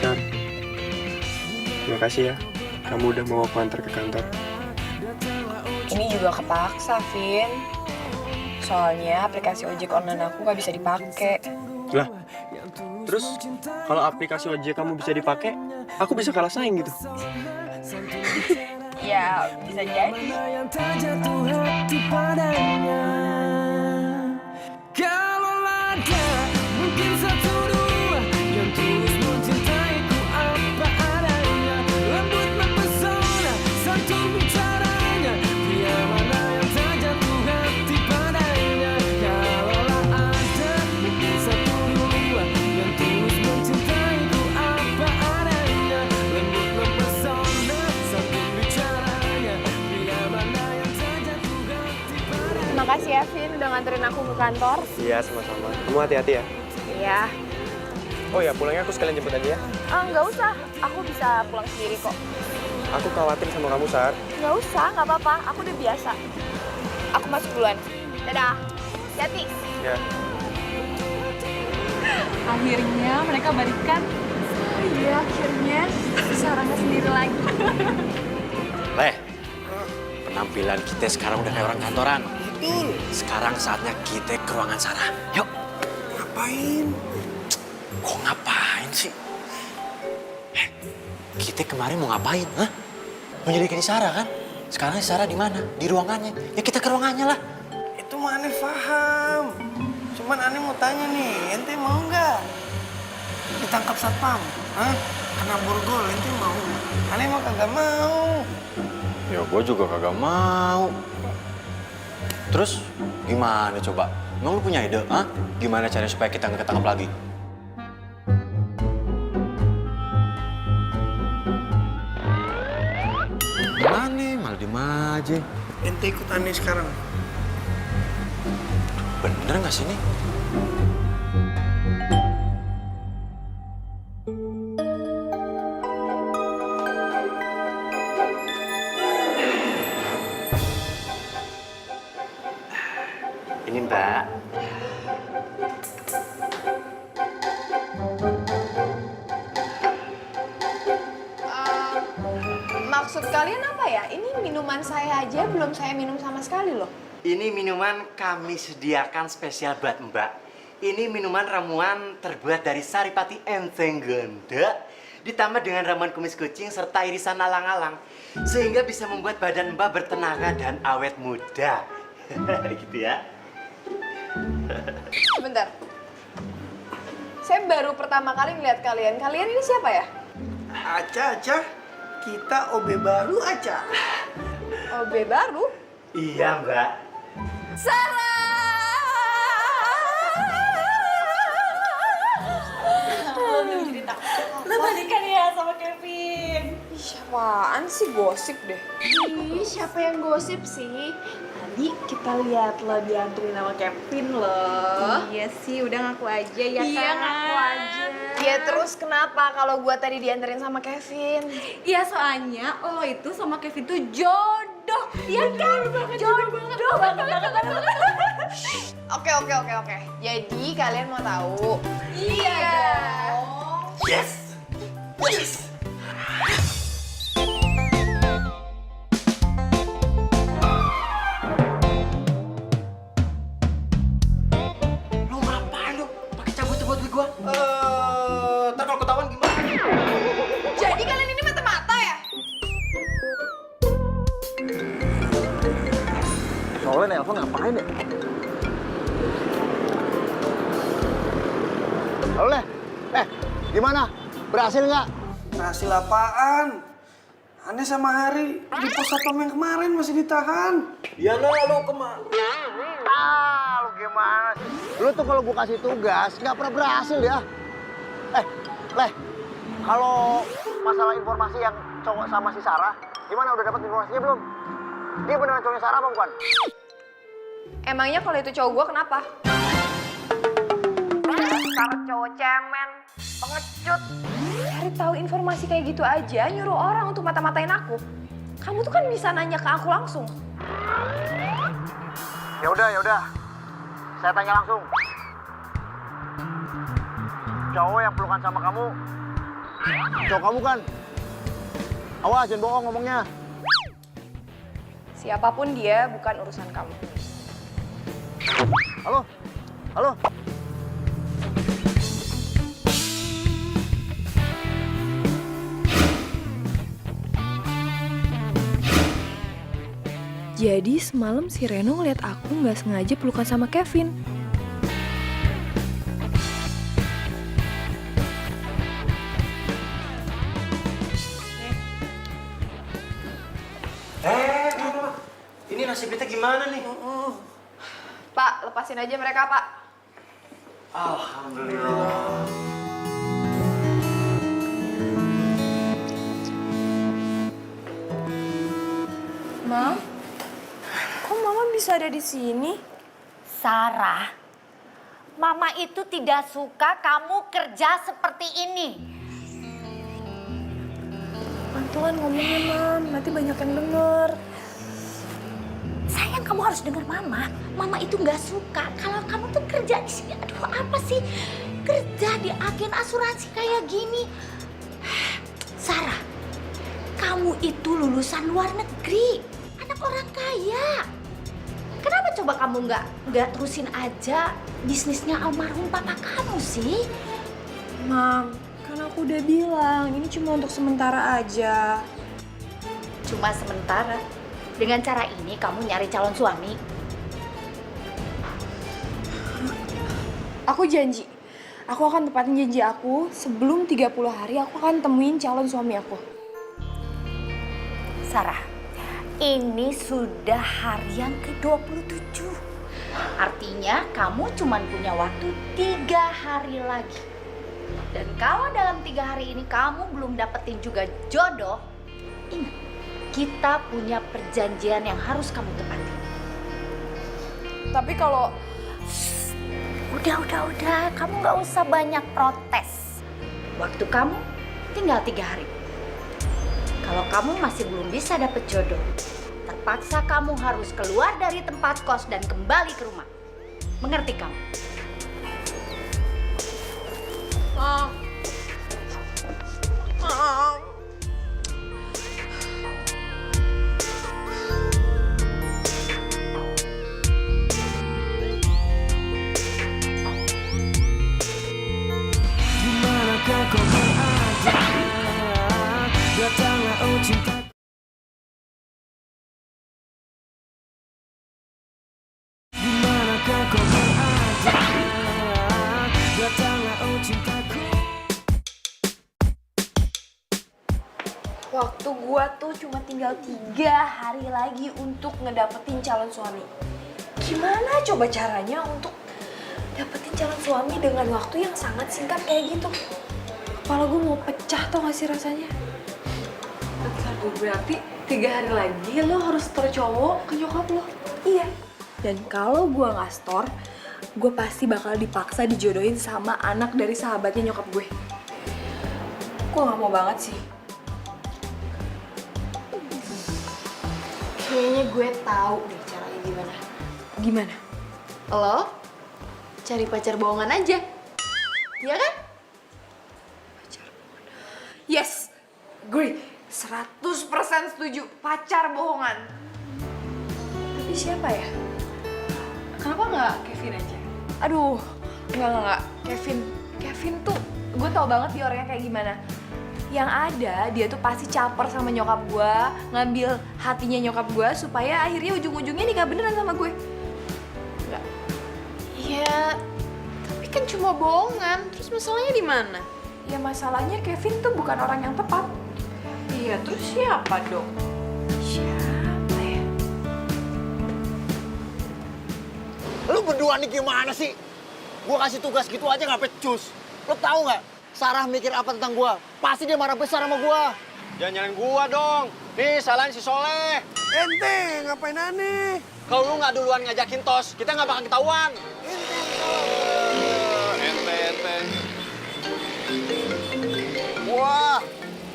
Sar, terima kasih ya. Kamu udah mau aku antar ke kantor. Ini juga kepaksa, Vin. Soalnya aplikasi ojek online aku nggak bisa dipakai. Lah, terus kalau aplikasi ojek kamu bisa dipakai, aku bisa kalah saing gitu. Ya, bisa jadi. Yang tak jatuh hati padanya. Kalau ada mungkin satu dua yang tulus mencintaiku apa adanya. Lembut mempesona, santun bicaranya. Pria mana yang tak jatuh hati padanya. Kalaulah ada mungkin satu dua yang tulus mencintaiku apa adanya. Lembut mempesona, santun bicaranya. Pria mana yang tak jatuh hati padanya. Makasih ya, Vin, udah nganterin aku ke kantor. Iya, sama-sama. Kamu hati-hati ya. Iya. Oh ya, pulangnya aku sekalian jemput aja ya. Nggak usah. Aku bisa pulang sendiri kok. Aku khawatir sama kamu, Sar. Nggak usah, nggak apa-apa. Aku udah biasa. Aku masuk duluan. Dadah. Hati-hati. Ya. Akhirnya mereka balikan. Iya, akhirnya Sarah nggak sendiri lagi. Leh, penampilan kita sekarang udah kayak orang kantoran. Betul. Sekarang saatnya kita ke ruangan Sarah. Yuk. Ngapain? Kok ngapain sih? Kita kemarin mau ngapain, hah? Mau nyelidikin Sarah kan? Sekarang Sarah di mana? Di ruangannya. Ya kita ke ruangannya lah. Itu mah aneh paham. Cuman aneh mau tanya nih, ente mau nggak ditangkap satpam? Hah? Kena borgol, ente mau? Aneh mah kagak mau. Ya gue juga kagak mau. Terus gimana coba? Emang lu punya ide, hah? Gimana caranya supaya kita nggak ketangkap lagi? Gimana? Malah diem aja. Ente ikut aneh sekarang. Bener nggak sih nih? Ini Mbak. Maksud kalian apa ya? Ini minuman saya aja belum saya minum sama sekali loh. Ini minuman kami sediakan spesial buat Mbak. Ini minuman ramuan terbuat dari saripati enteng ganda, ditambah dengan ramuan kumis kucing serta irisan alang-alang, sehingga bisa membuat badan Mbak bertenaga dan awet muda. Gitu ya. Sebentar. Saya baru pertama kali ngeliat kalian. Kalian ini siapa ya? Aca, kita OB baru Aca. OB baru? Iya Mbak. Lu balikan ya sama Kevin. Ih, apaan sih gosip deh? Ih, siapa yang gosip sih? Tadi kita lihat lo dianterin sama Kevin loh. Iya sih, udah ngaku aja ya kan? Iya, ngaku aja. Ya terus kenapa kalau gua tadi dianterin sama Kevin? Iya, soalnya lo itu sama Kevin tuh jodoh. Iya kan? Jodoh banget. Oke. Jadi kalian mau tahu? Iya dong. Yes. Lu ngapain lu? Pakai cabut-cabut duit gua? Ntar kalau ketahuan gimana? Jadi kalian ini mata-mata ya? Soalnya nelpon ngapain ya? Halo, gimana? Berhasil nggak? Berhasil apaan? Aneh sama Hari di pos satpam yang kemarin masih ditahan. Ya lu kemana? Lu gimana sih? Lu tuh kalau gua kasih tugas nggak pernah berhasil ya. Kalau masalah informasi yang cowok sama si Sarah, gimana? Udah dapat informasinya belum? Dia beneran cowoknya Sarah apa bukan? Emangnya kalau itu cowok gua kenapa? Dasar cowok cemen, pengecut. Cari tahu informasi kayak gitu aja, nyuruh orang untuk mata-matain aku. Kamu tuh kan bisa nanya ke aku langsung. Ya udah. Saya tanya langsung. Cowok yang pelukan sama kamu, cowok kamu kan? Awas, jangan bohong ngomongnya. Siapapun dia, bukan urusan kamu. Halo. Jadi semalam si Reno ngeliat aku nggak sengaja pelukan sama Kevin. Ini nasib kita gimana nih? Pak, lepasin aja mereka, Pak. Alhamdulillah. Mam, kok Mama bisa ada di sini? Sarah, Mama itu tidak suka kamu kerja seperti ini. Pelan-pelan ngomongnya, Mam. Nanti banyak yang denger. Sayang, kamu harus dengar Mama. Mama itu nggak suka kalau kamu tuh kerja di sini. Aduh, apa sih? Kerja di agen asuransi kayak gini. Sarah, kamu itu lulusan luar negeri. Anak orang kaya. Kenapa coba kamu nggak terusin aja bisnisnya almarhum papa kamu sih? Mam, Kan aku udah bilang, ini cuma untuk sementara aja. Cuma sementara. Dengan cara ini kamu nyari calon suami. Aku janji, aku akan tepatin janji aku. Sebelum 30 hari aku akan temuin calon suami aku. Sarah, ini sudah hari yang ke-27. Artinya kamu cuma punya waktu 3 hari lagi. Dan kalau dalam 3 hari ini kamu belum dapetin juga jodoh, ingat, kita punya perjanjian yang harus kamu tepati. Tapi kalau... Udah, kamu nggak usah banyak protes. Waktu kamu tinggal 3 hari. Kalau kamu masih belum bisa dapet jodoh, terpaksa kamu harus keluar dari tempat kos dan kembali ke rumah. Mengerti kamu? Dimanakah kau berada? Datanglah oh cinta. Dimanakah kau berada? Datanglah oh cintaku. Waktu gua tuh cuma tinggal 3 hari lagi untuk ngedapetin calon suami. Gimana coba caranya untuk dapetin calon suami dengan waktu yang sangat singkat kayak gitu? Kepala gue mau pecah tau gak sih rasanya? Bentar, berarti 3 hari lagi lo harus store cowok ke nyokap lo? Iya. Dan kalau gue gak store, gue pasti bakal dipaksa dijodohin sama anak dari sahabatnya nyokap gue. Gue gak mau banget sih. Kayaknya gue tahu deh caranya gimana. Gimana? Lo cari pacar bohongan aja. Iya kan? Pacar bohongan. Yes! Gue 100% setuju. Pacar bohongan. Tapi siapa ya? Kenapa nggak Kevin aja? Aduh, enggak. Kevin tuh, gue tau banget dia orangnya kayak gimana. Yang ada, dia tuh pasti caper sama nyokap gue, ngambil hatinya nyokap gue supaya akhirnya ujung-ujungnya nikah beneran sama gue. Enggak. Iya, tapi kan cuma bohongan. Terus masalahnya di mana? Ya masalahnya Kevin tuh bukan orang yang tepat. Iya, terus siapa dong? Siapa ya? Lu berdua nih gimana sih? Gua kasih tugas gitu aja nggak pecus. Lu tahu nggak? Sarah mikir apa tentang gua? Pasti dia marah besar sama gua. Jangan nyalain gua dong. Nih, salahin si Soleh. Ente, ngapain aneh? Kalau lu nggak duluan ngajakin tos, kita nggak bakal ketahuan. Ente. Wah,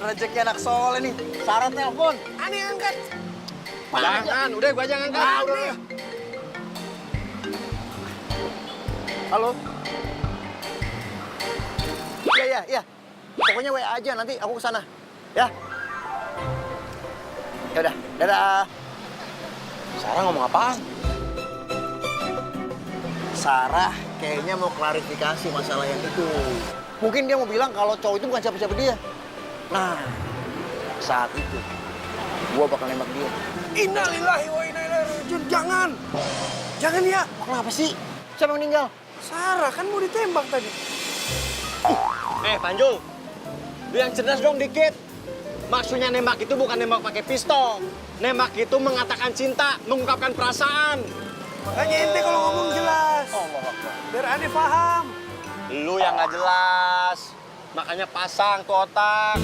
rezeki anak Soleh nih. Sarah telepon. Aneh angkat. Jangan, udah gua aja ngangkat. Udah. Halo. Iya. Pokoknya WA aja, nanti aku kesana. Ya. Ya udah, dadah. Sarah ngomong apaan? Sarah kayaknya mau klarifikasi masalah yang itu. Mungkin dia mau bilang kalau cowok itu bukan siapa-siapa dia. Nah, saat itu gua bakal nembak dia. Innalillahi wa inna ilaihi raji'un. Jangan. Jangan ya. Kenapa sih? Siapa yang meninggal? Sarah kan mau ditembak tadi. Panjul. Lu yang cerdas dong dikit. Maksudnya nembak itu bukan nembak pakai pistol. Nembak itu mengatakan cinta, mengungkapkan perasaan. Makanya ente kalau ngomong jelas. Allah Akbar. Biar aneh paham. Lu yang nggak jelas. Makanya pasang tuh otak.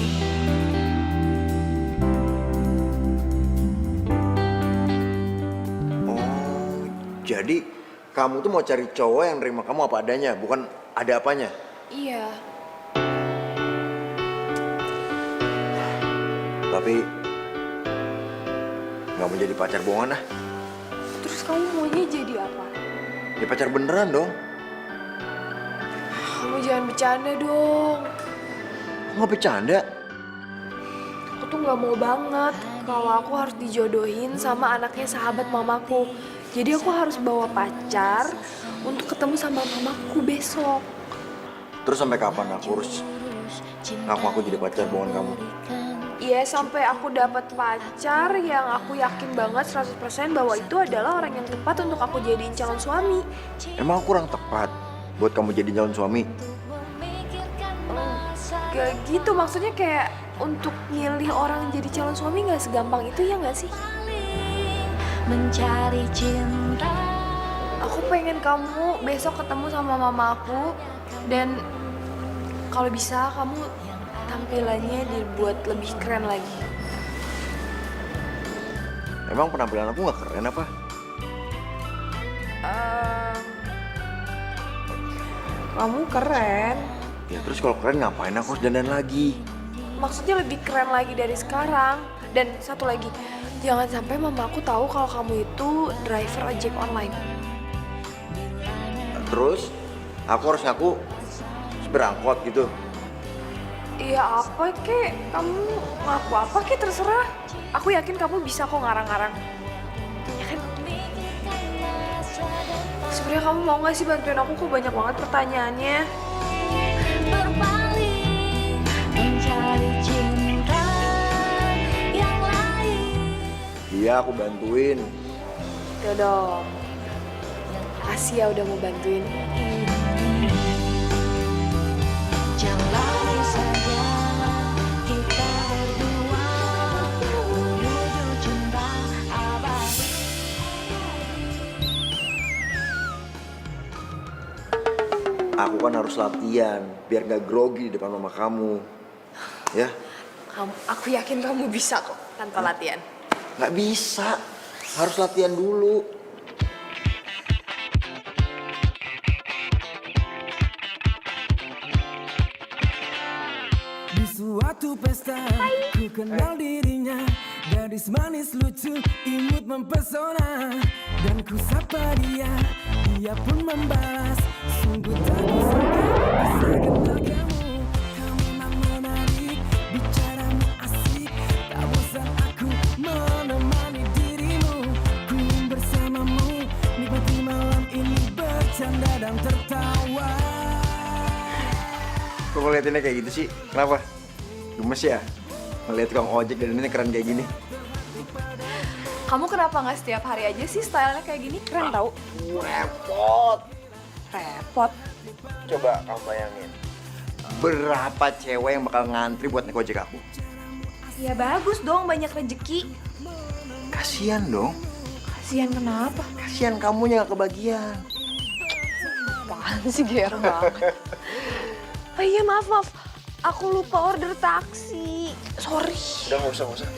Oh, jadi kamu tuh mau cari cowok yang nerima kamu apa adanya, bukan ada apanya? Iya. Tapi nggak mau jadi pacar bohongan ah. Terus kamu maunya jadi apa? Ya pacar beneran dong. Kamu jangan bercanda dong. Nggak bercanda. Aku tuh nggak mau banget kalau aku harus dijodohin sama anaknya sahabat mamaku. Jadi aku harus bawa pacar untuk ketemu sama mamaku besok. Terus sampai kapan aku harus Aku jadi pacar bohongan kamu. Iya, sampai aku dapat pacar yang aku yakin banget 100% bahwa itu adalah orang yang tepat untuk aku jadiin calon suami. Emang aku kurang tepat buat kamu jadi calon suami? Gak gitu, maksudnya kayak untuk milih orang jadi calon suami gak segampang itu ya gak sih? Mencari cinta. Aku pengen kamu besok ketemu sama mama aku dan kalau bisa kamu tampilannya dibuat lebih keren lagi. Emang penampilan aku nggak keren apa? Kamu keren. Ya terus kalau keren ngapain aku harus dandan lagi? Maksudnya lebih keren lagi dari sekarang. Dan satu lagi, jangan sampai mama aku tahu kalau kamu itu driver ojek online. Terus aku harus ngaku supir angkot gitu. Iya apa kek, kamu ngaku apa kek terserah. Aku yakin kamu bisa kok ngarang-ngarang. Ya kan? Sebenarnya kamu mau gak sih bantuin aku? Kok banyak banget pertanyaannya. Berpaling mencari cinta yang lain. Iya aku bantuin. Tuh dong. Makasih ya udah mau bantuin. Jalani saja kita berdua menuju cinta abadi. Aku kan harus latihan biar gak grogi di depan mama kamu. Ya? Aku yakin kamu bisa kok tanpa latihan. Gak bisa. Harus latihan dulu. Di suatu pesta ku kenal dirinya, gadis manis lucu imut mempesona, dan ku sapa dia, dia pun membalas, sungguh tak kusangka bisa kenal kamu. Kamu memang menarik, bicaramu asik, tak bosan aku menemani dirimu. Ku bersamamu, nikmati malam ini bercanda dan tertawa. Kok ngeliatinnya kayak gitu sih? Kenapa? Gemes ya? Ngeliat tukang ojek dan ini keren kayak gini. Kamu kenapa nggak setiap hari aja sih stylenya kayak gini? Keren tau. Repot. Repot. Coba kamu bayangin. Berapa cewek yang bakal ngantri buat naik ojek aku? Ya bagus dong, banyak rezeki. Kasian dong. Kasian kenapa? Kasian kamunya gak kebagian. Apaan sih GR banget. Oh iya maaf. Aku lupa order taksi. Sorry. Udah gak usah.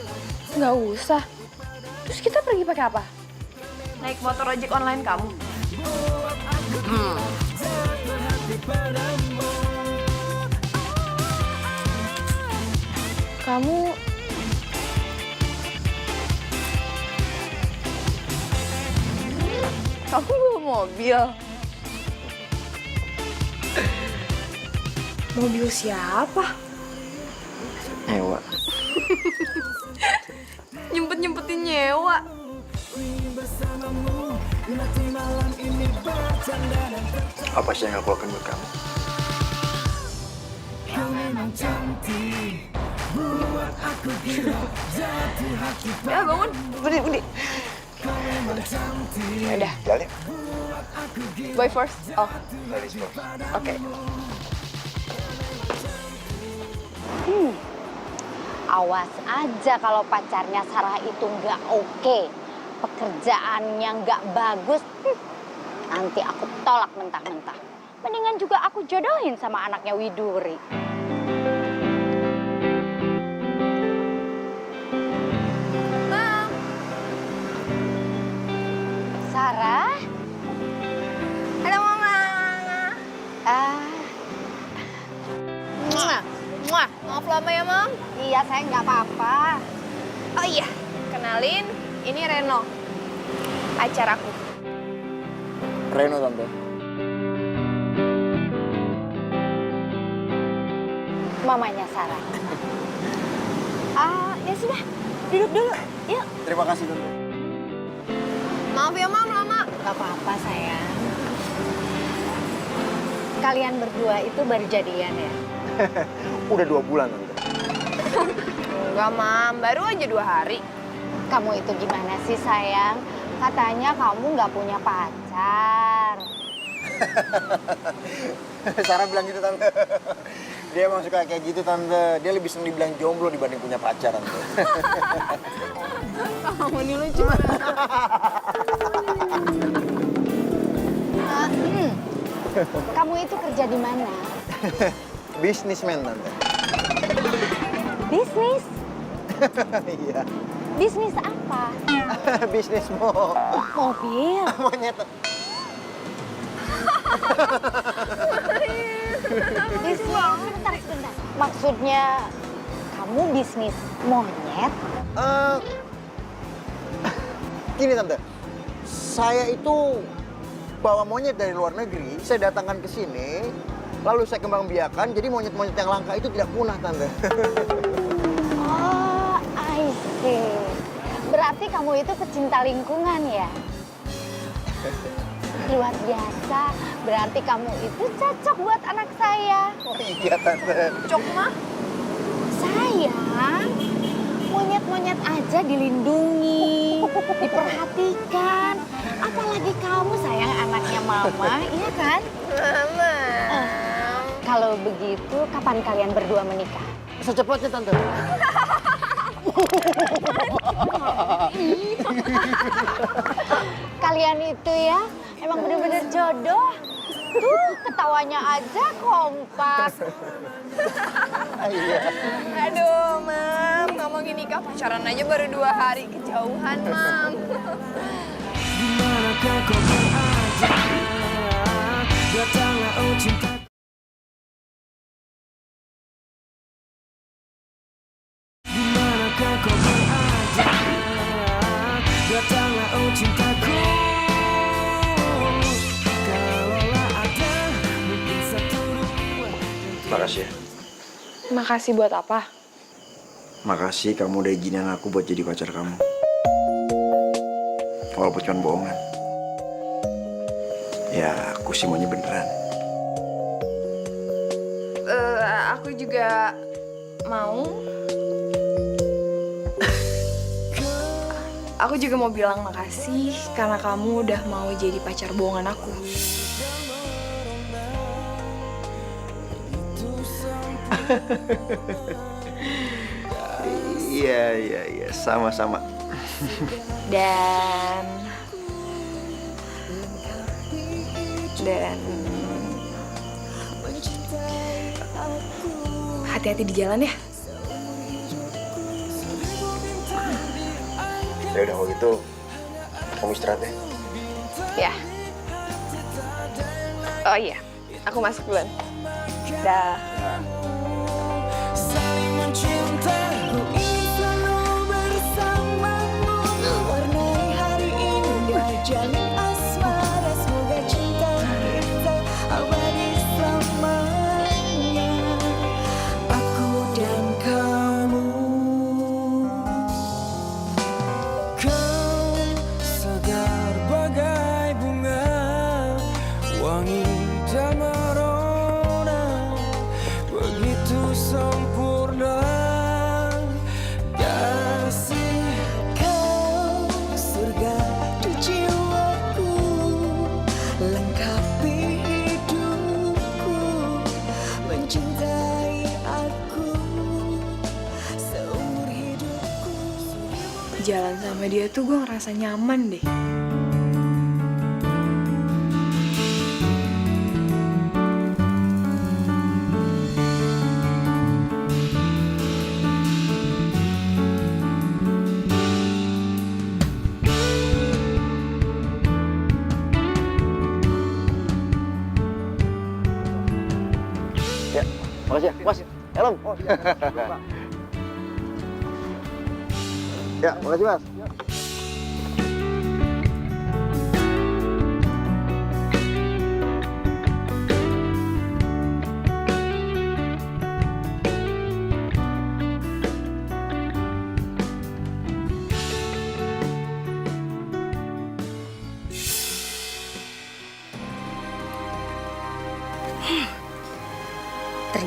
Nggak usah. Terus kita pergi pakai apa? Naik motor ojek online kamu. Kamu bawa mobil. Mobil siapa? Ewa. Nyempet-nyempetin nyewa. Apa sih yang aku lakukan buat kamu? Ya bangun, Budi. Udah. Jalan. Boy first. Oh, Ladies first. oke. Awas aja kalau pacarnya Sarah itu nggak oke, pekerjaannya nggak bagus, nanti aku tolak mentah-mentah. Mendingan juga aku jodohin sama anaknya Widuri. Bang. Sarah? Halo Mama. Maaf lama ya, Mam. Iya, saya nggak apa-apa. Oh iya, kenalin, ini Reno, pacar aku. Reno tante. Mamanya Sarah. Ya sudah, duduk dulu. Yuk. Terima kasih tante. Maaf ya, Mam, lama. Gak apa-apa, sayang. Kalian berdua itu baru jadian ya? Udah 2 bulan, Tante. Enggak, Mam. Baru aja 2 hari. Kamu itu gimana sih sayang? Katanya kamu nggak punya pacar. Sarah bilang gitu, Tante. Dia emang suka kayak gitu, Tante. Dia lebih seneng dibilang jomblo dibanding punya pacar, Tante. Kamu nih lucu. Kamu itu kerja di mana? Bisnismen, Tante. Bisnis? Iya. Bisnis apa? Bisnis Mobil. monyet. Bisnis, sebentar. Maksudnya kamu bisnis monyet? Gini, Tante. Saya itu bawa monyet dari luar negeri, saya datangkan ke sini, lalu saya kembang biakan, jadi monyet-monyet yang langka itu tidak punah, Tante. Oh, I see. Berarti kamu itu pecinta lingkungan ya? Luar biasa. Berarti kamu itu cocok buat anak saya. Oh iya, Tante. Cocok mah? Sayang, monyet-monyet aja dilindungi, diperhatikan. Apalagi kamu sayang anaknya mama, iya kan? Mama. Kalau begitu, kapan kalian berdua menikah? Secepatnya, Tante. Kalian itu ya, emang bener-bener jodoh. Tuh, ketawanya aja kompak. Aduh, Mam. Ngomongin nikah pacaran aja baru 2 hari. Kejauhan, Mam. Dimanakah kau berada? Datanglah oh cinta. Dimanakah kau berada? Datanglah oh cintaku. Kalaulah ada mungkin 1, 2. Makasih ya. Makasih buat apa? Makasih kamu udah izinin aku buat jadi pacar kamu. Walaupun cuma bohongan. Ya, aku sih maunya beneran. Aku juga mau. Aku juga mau bilang makasih karena kamu udah mau jadi pacar bohongan aku. Iya, sama-sama. Dan hati-hati di jalan ya. Ya udah kalau gitu, kamu istirahat ya. Ya. Oh iya, aku masuk duluan. Dah. Saling mencinta, ku ingin selalu bersamamu. Warnai hari indah, jalin asmara. Semoga cinta kita abadi selamanya. Aku dan kamu. Kau segar bagai bunga, wangi dan merona. Begitu sempurna kasih kau, surga di jiwaku, lengkapi hidupku, mencintai aku seumur hidupku. Jalan sama dia tuh gue ngerasa nyaman deh. Ya, makasih ya. Mas, helm. Ya, makasih Mas.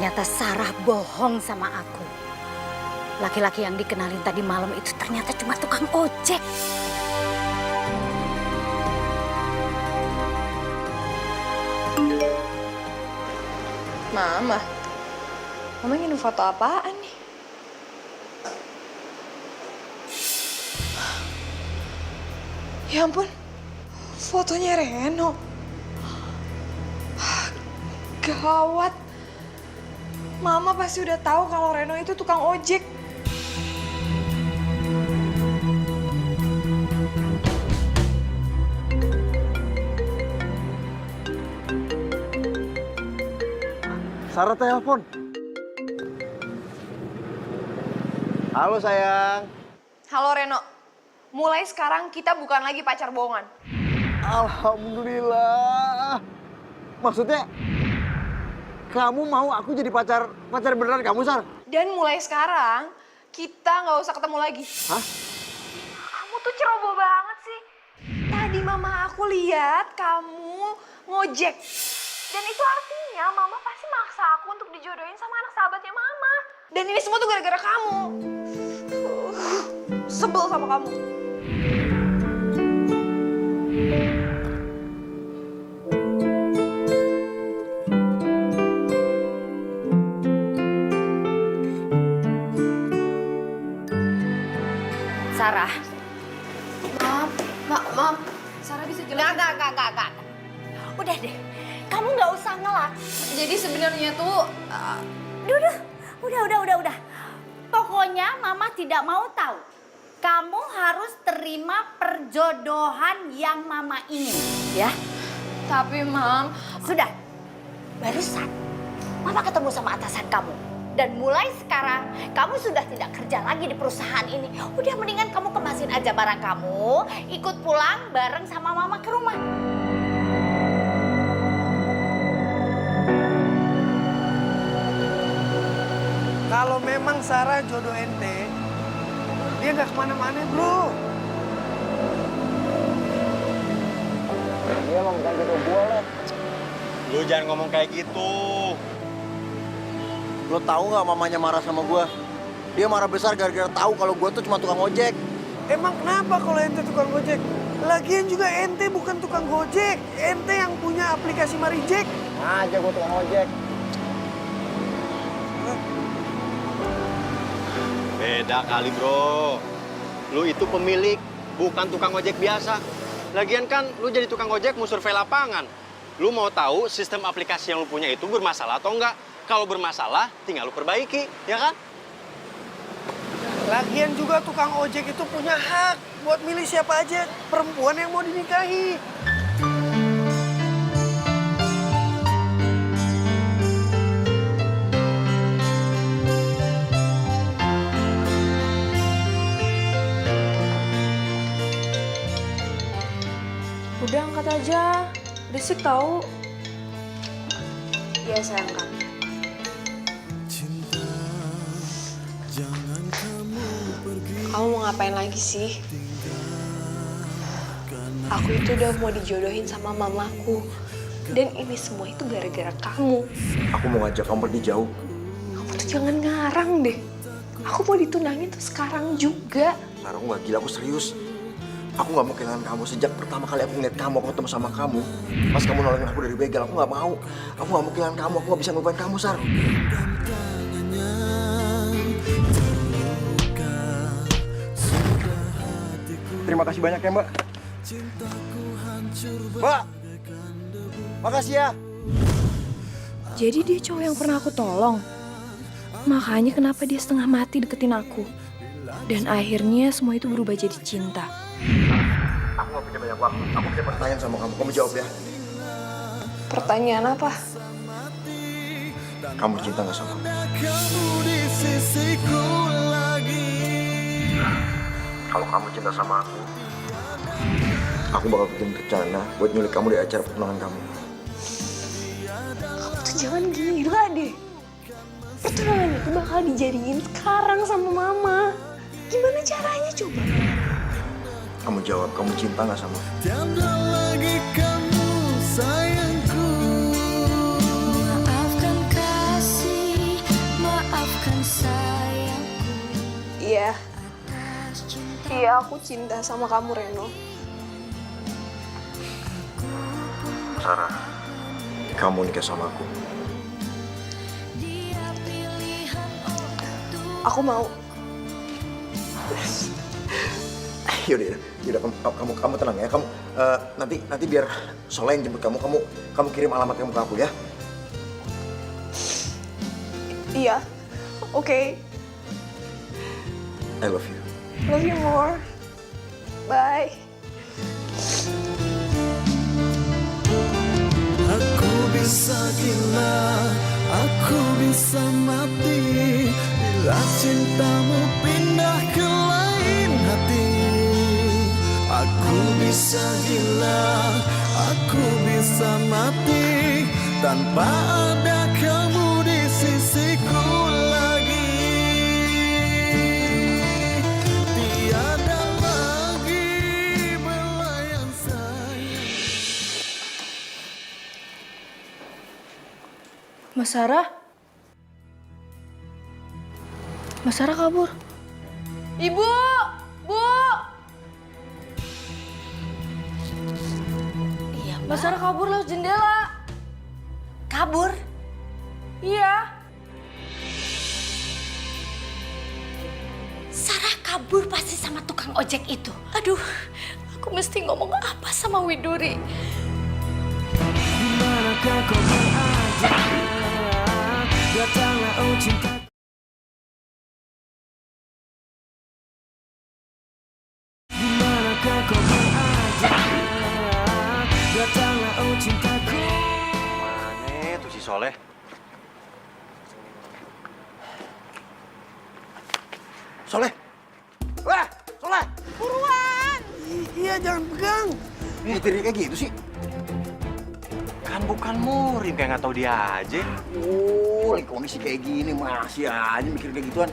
Ternyata Sarah bohong sama aku. Laki-laki yang dikenalin tadi malam itu ternyata cuma tukang ojek. Mama ingin foto apaan nih? Ya ampun, fotonya Reno. Gawat. Mama pasti udah tahu kalau Reno itu tukang ojek. Sarah telepon. Halo sayang. Halo Reno, mulai sekarang kita bukan lagi pacar bohongan. Alhamdulillah. Maksudnya kamu mau aku jadi pacar beneran kamu, Sar? Dan mulai sekarang kita nggak usah ketemu lagi. Hah? Kamu tuh ceroboh banget sih. Tadi mama aku lihat kamu ngojek. Dan itu artinya mama pasti maksa aku untuk dijodohin sama anak sahabatnya mama. Dan ini semua tuh gara-gara kamu. Sebel sama kamu. Sarah. Maaf. Sarah bisa jelasin? Enggak. Udah deh, kamu nggak usah ngelak. Jadi sebenarnya tuh... Udah. Pokoknya Mama tidak mau tahu. Kamu harus terima perjodohan yang Mama ingin, ya? Tapi, Mam... Sudah, barusan Mama ketemu sama atasan kamu. Dan mulai sekarang, kamu sudah tidak kerja lagi di perusahaan ini. Udah mendingan kamu kemasin aja barang kamu, ikut pulang bareng sama Mama ke rumah. Kalau memang Sarah jodoh ente, dia nggak kemana-mana, bro. Dia emang bukan jodoh gue, Le. Lu jangan ngomong kayak gitu. Lo tahu nggak mamanya marah sama gue? Dia marah besar gara-gara tahu kalau gue tuh cuma tukang ojek. Emang kenapa kalau ente tukang gojek? Lagian juga ente bukan tukang gojek. Ente yang punya aplikasi Marijek. Aja gue tukang ojek. Beda kali, bro. Lu itu pemilik, bukan tukang ojek biasa. Lagian kan lu jadi tukang ojek mau survei lapangan. Lu mau tahu sistem aplikasi yang lu punya itu bermasalah atau enggak? Kalau bermasalah, tinggal lu perbaiki, ya kan? Lagian juga tukang ojek itu punya hak buat milih siapa aja perempuan yang mau dinikahi. Udah angkat aja. Berisik tahu. Iya, saya angkat. Kamu mau ngapain lagi sih? Aku itu udah mau dijodohin sama mamaku. Dan ini semua itu gara-gara kamu. Aku mau ngajak kamu pergi jauh. Kamu tuh jangan ngarang deh. Aku mau ditunangin tuh sekarang juga. Sarah, aku nggak gila, aku serius. Aku nggak mau kehilangan kamu. Sejak pertama kali aku ngeliat kamu, aku ketemu sama kamu. Pas kamu nolongin aku dari begal, aku nggak mau. Aku nggak mau kehilangan kamu, aku nggak bisa ngelupain kamu, Sar. Terima kasih banyak ya, Mbak. Mbak, makasih ya. Jadi dia cowok yang pernah aku tolong. Makanya kenapa dia setengah mati deketin aku. Dan akhirnya semua itu berubah jadi cinta. Aku nggak punya banyak waktu. Aku punya pertanyaan sama kamu. Kamu jawab ya. Pertanyaan apa? Kamu cinta nggak sama aku? Kalau kamu cinta sama aku bakal bikin rencana buat nyulik kamu di acara pertunangan kamu. Kamu tuh jangan gila deh. Pertunangan itu bakal dijadiin sekarang sama mama. Gimana caranya coba? Kamu jawab, kamu cinta nggak sama aku? Tiada lagi kamu sayangku. Maafkan kasih Iya. Iya, aku cinta sama kamu, Reno. Sarah, kamu nikah sama aku. Aku mau. Yaudah, kamu tenang ya. Kamu nanti biar Soleh yang jemput kamu. Kamu kirim alamat kamu ke aku ya. Iya. Oke. I love you. Love you more. Bye. Aku bisa gila, aku bisa mati bila cintamu pindah ke lain hati. Aku bisa gila, aku bisa mati tanpa ada kamu di sisiku lagi. Tiada lagi belayan sayang. Mas Sarah? Mas Sarah kabur. Ibu! Bu! Iya, Mbak. Mas Sarah kabur lewat jendela. Kabur? Iya. Sarah kabur pasti sama tukang ojek itu. Aduh, aku mesti ngomong apa sama Widuri? Dimanakah kau berada? Datanglah oh cinta. Dimanakah kau berada? Datanglah oh cintaku. Mana tuh si Soleh? Soleh. Wah, Soleh. Buruan! Iya, jangan pegang. Nyetir kayak gitu sih. Kan bukan murim, kayak nggak tahu dia aja. Oh, lagi kondisi kayak gini masih aja mikir kayak gituan.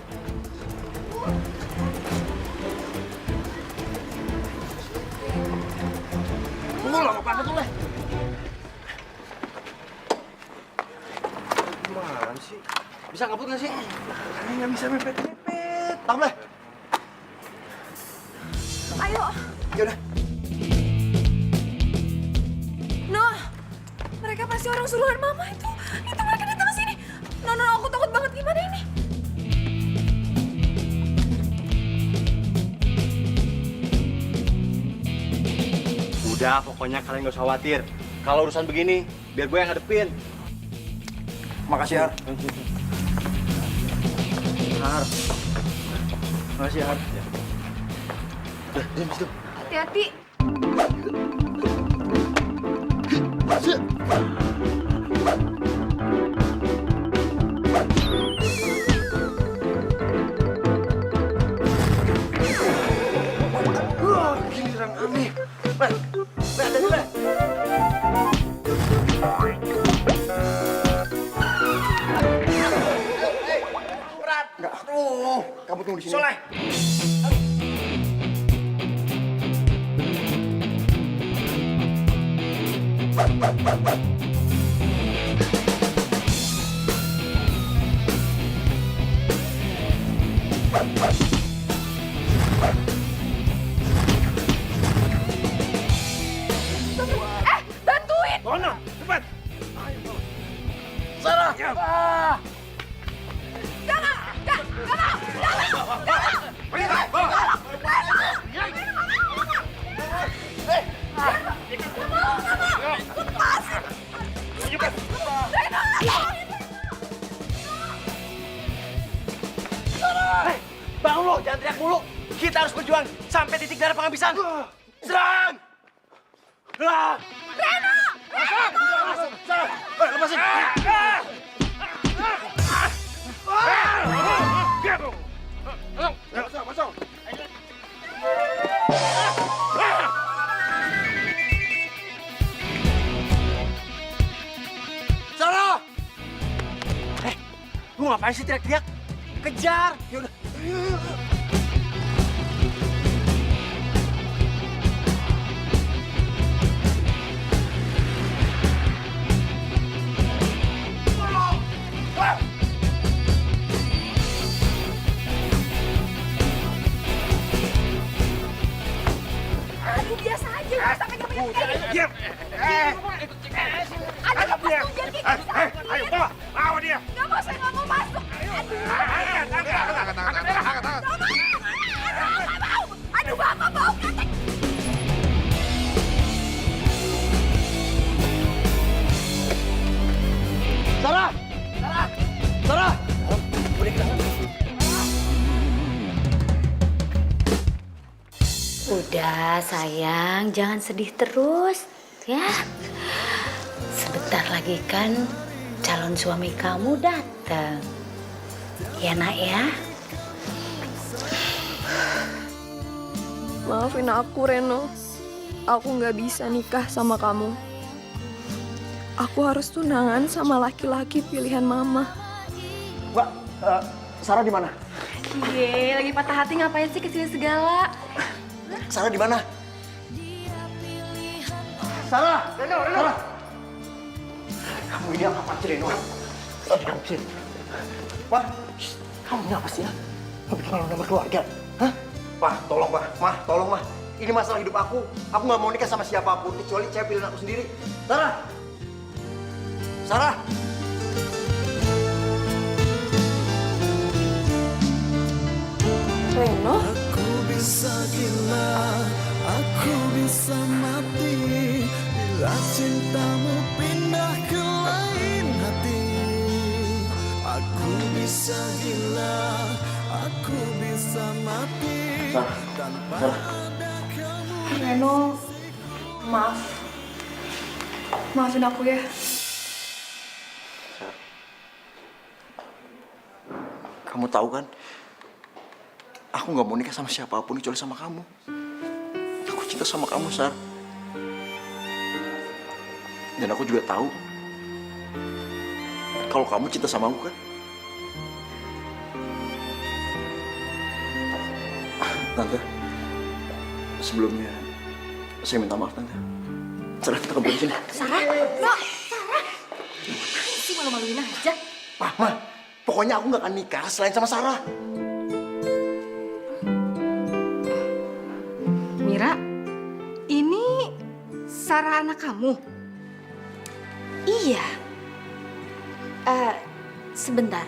Lama banget tuh, Leh. Gimana sih? Bisa ngaput nggak sih? Nggak bisa mepet-mepet. Tam, Leh. Ayo. Yaudah. Noh, mereka pasti orang suruhan mama itu. Itu mereka datang ke sini. No, aku takut banget. Gimana ini? Udah, pokoknya kalian nggak usah khawatir. Kalau urusan begini, biar gue yang ngadepin. Makasih, Har. Har. Makasih, Har. Udah, diam situ. Hati-hati. Giliran aneh. Leh, hati-hati, Leh. Berat. Enggak, aduh. Kamu tunggu di sini. Soleh. Bantuin! Mana? Cepat. Sarah. Bangun lo, jangan teriak mulu. Kita harus berjuang sampai titik darah penghabisan. Serang! Reno! Masuk! Sarah! Lepasin! Masuk! Sarah! Lu ngapain sih teriak-teriak? Kejar! Yaudah. Diam. Aduh, Diam. Ayo, bawa dia. Nggak mau, saya nggak mau masuk. Aduh, Bapak mau ketek. Sarah! Sarah! Sarah! Udah sayang, jangan sedih terus ya. Sebentar lagi kan calon suami kamu datang. Ya nak ya. Maafin aku, Reno. Aku nggak bisa nikah sama kamu. Aku harus tunangan sama laki-laki pilihan mama. Mbak, Sarah di mana? Iya, lagi patah hati ngapain sih kesini segala? Sarah di mana? Sarah! Reno! Sarah! Kamu ini apa sih, Reno? Kamu sih. Pak, kamu ini apa sih ya? Kamu bikin malu nama keluarga? Hah? Pak, tolong Pak. Mah, tolong Mah. Ini masalah hidup aku. Aku nggak mau nikah sama siapapun, kecuali cewek pilihan aku sendiri. Sarah! Sarah! Reno? Aku bisa gila, aku bisa mati bila cintamu pindah ke lain hati. Aku bisa gila, aku bisa mati tanpa ada kamu. Reno, maaf. Maafin aku ya. Kamu tahu kan? Aku nggak mau nikah sama siapapun kecuali sama kamu. Aku cinta sama kamu, Sar. Dan aku juga tahu kalau kamu cinta sama aku kan. Tante, sebelumnya saya minta maaf, Tante. Sarah, kita kembali sini. Sarah, no, Sarah. Si malu-maluin aja. Mama, pokoknya aku nggak akan nikah selain sama Sarah. Mira, ini Sarah anak kamu? Iya. Sebentar.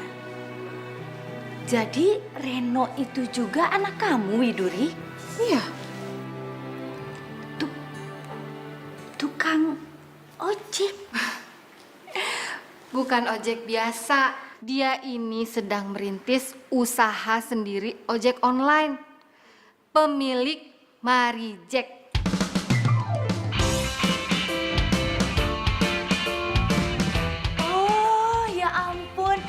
Jadi Reno itu juga anak kamu, Widuri? Iya. Tukang ojek. Bukan ojek biasa. Dia ini sedang merintis usaha sendiri ojek online. Pemilik Marijek. Oh, ya ampun.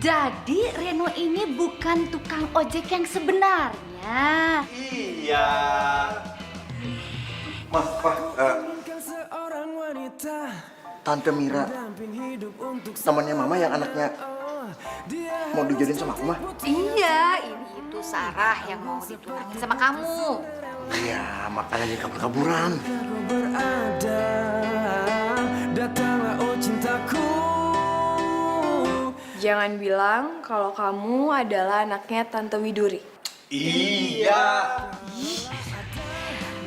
Jadi Reno ini bukan tukang ojek yang sebenarnya. Iya. Tante Mira, temannya Mama yang anaknya mau dijodohin sama aku, Mah. Iya, ini itu Sarah yang mau ditunangin sama kamu. Iya, makanya dia kabur-kaburan. Berada, datanglah oh cintaku. Jangan bilang kalau kamu adalah anaknya Tante Widuri. Iya.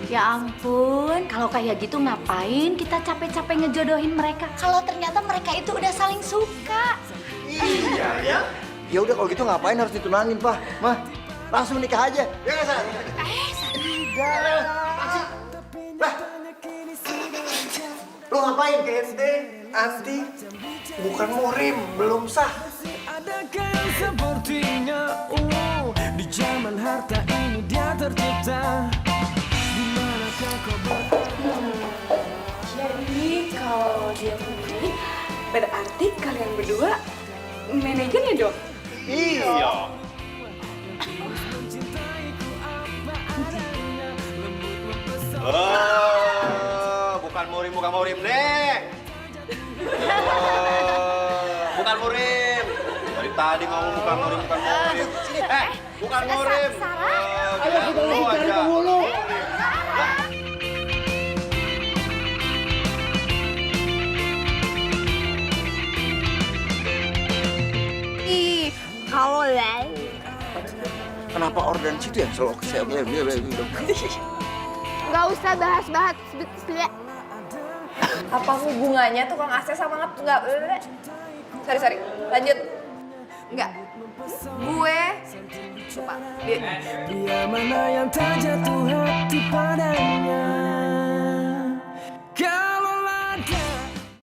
Ya ampun, kalau kayak gitu ngapain kita capek-capek ngejodohin mereka? Kalau ternyata mereka itu udah saling suka. Iya ya. Ya udah kalau gitu ngapain harus ditunangin, Pak? Mah, langsung nikah aja. Ya nggak, Sar? Tidak. Lo ngapain? Ente, Anti, bukan murim, belum sah. Adakah yang sepertinya di zaman harta ini dia tercipta. Dimanakah kau berada? Jadi kalau dia putri, berarti kalian berdua manajernya dong? Iya. Bukan murim, Dek. Bukan murim. Dari tadi ngomong bukan murim. Bukan murim. Ayo kita lagi cari penghulu. Ih, kalau lah. Kenapa orderan situ ya? Selalu saya bilang. Nggak usah bahas-bahas. Apa hubungannya tukang AC sama nggak? Sorry, lanjut. Enggak. Gue suka. Dia mana yang tak jatuh hati padanya.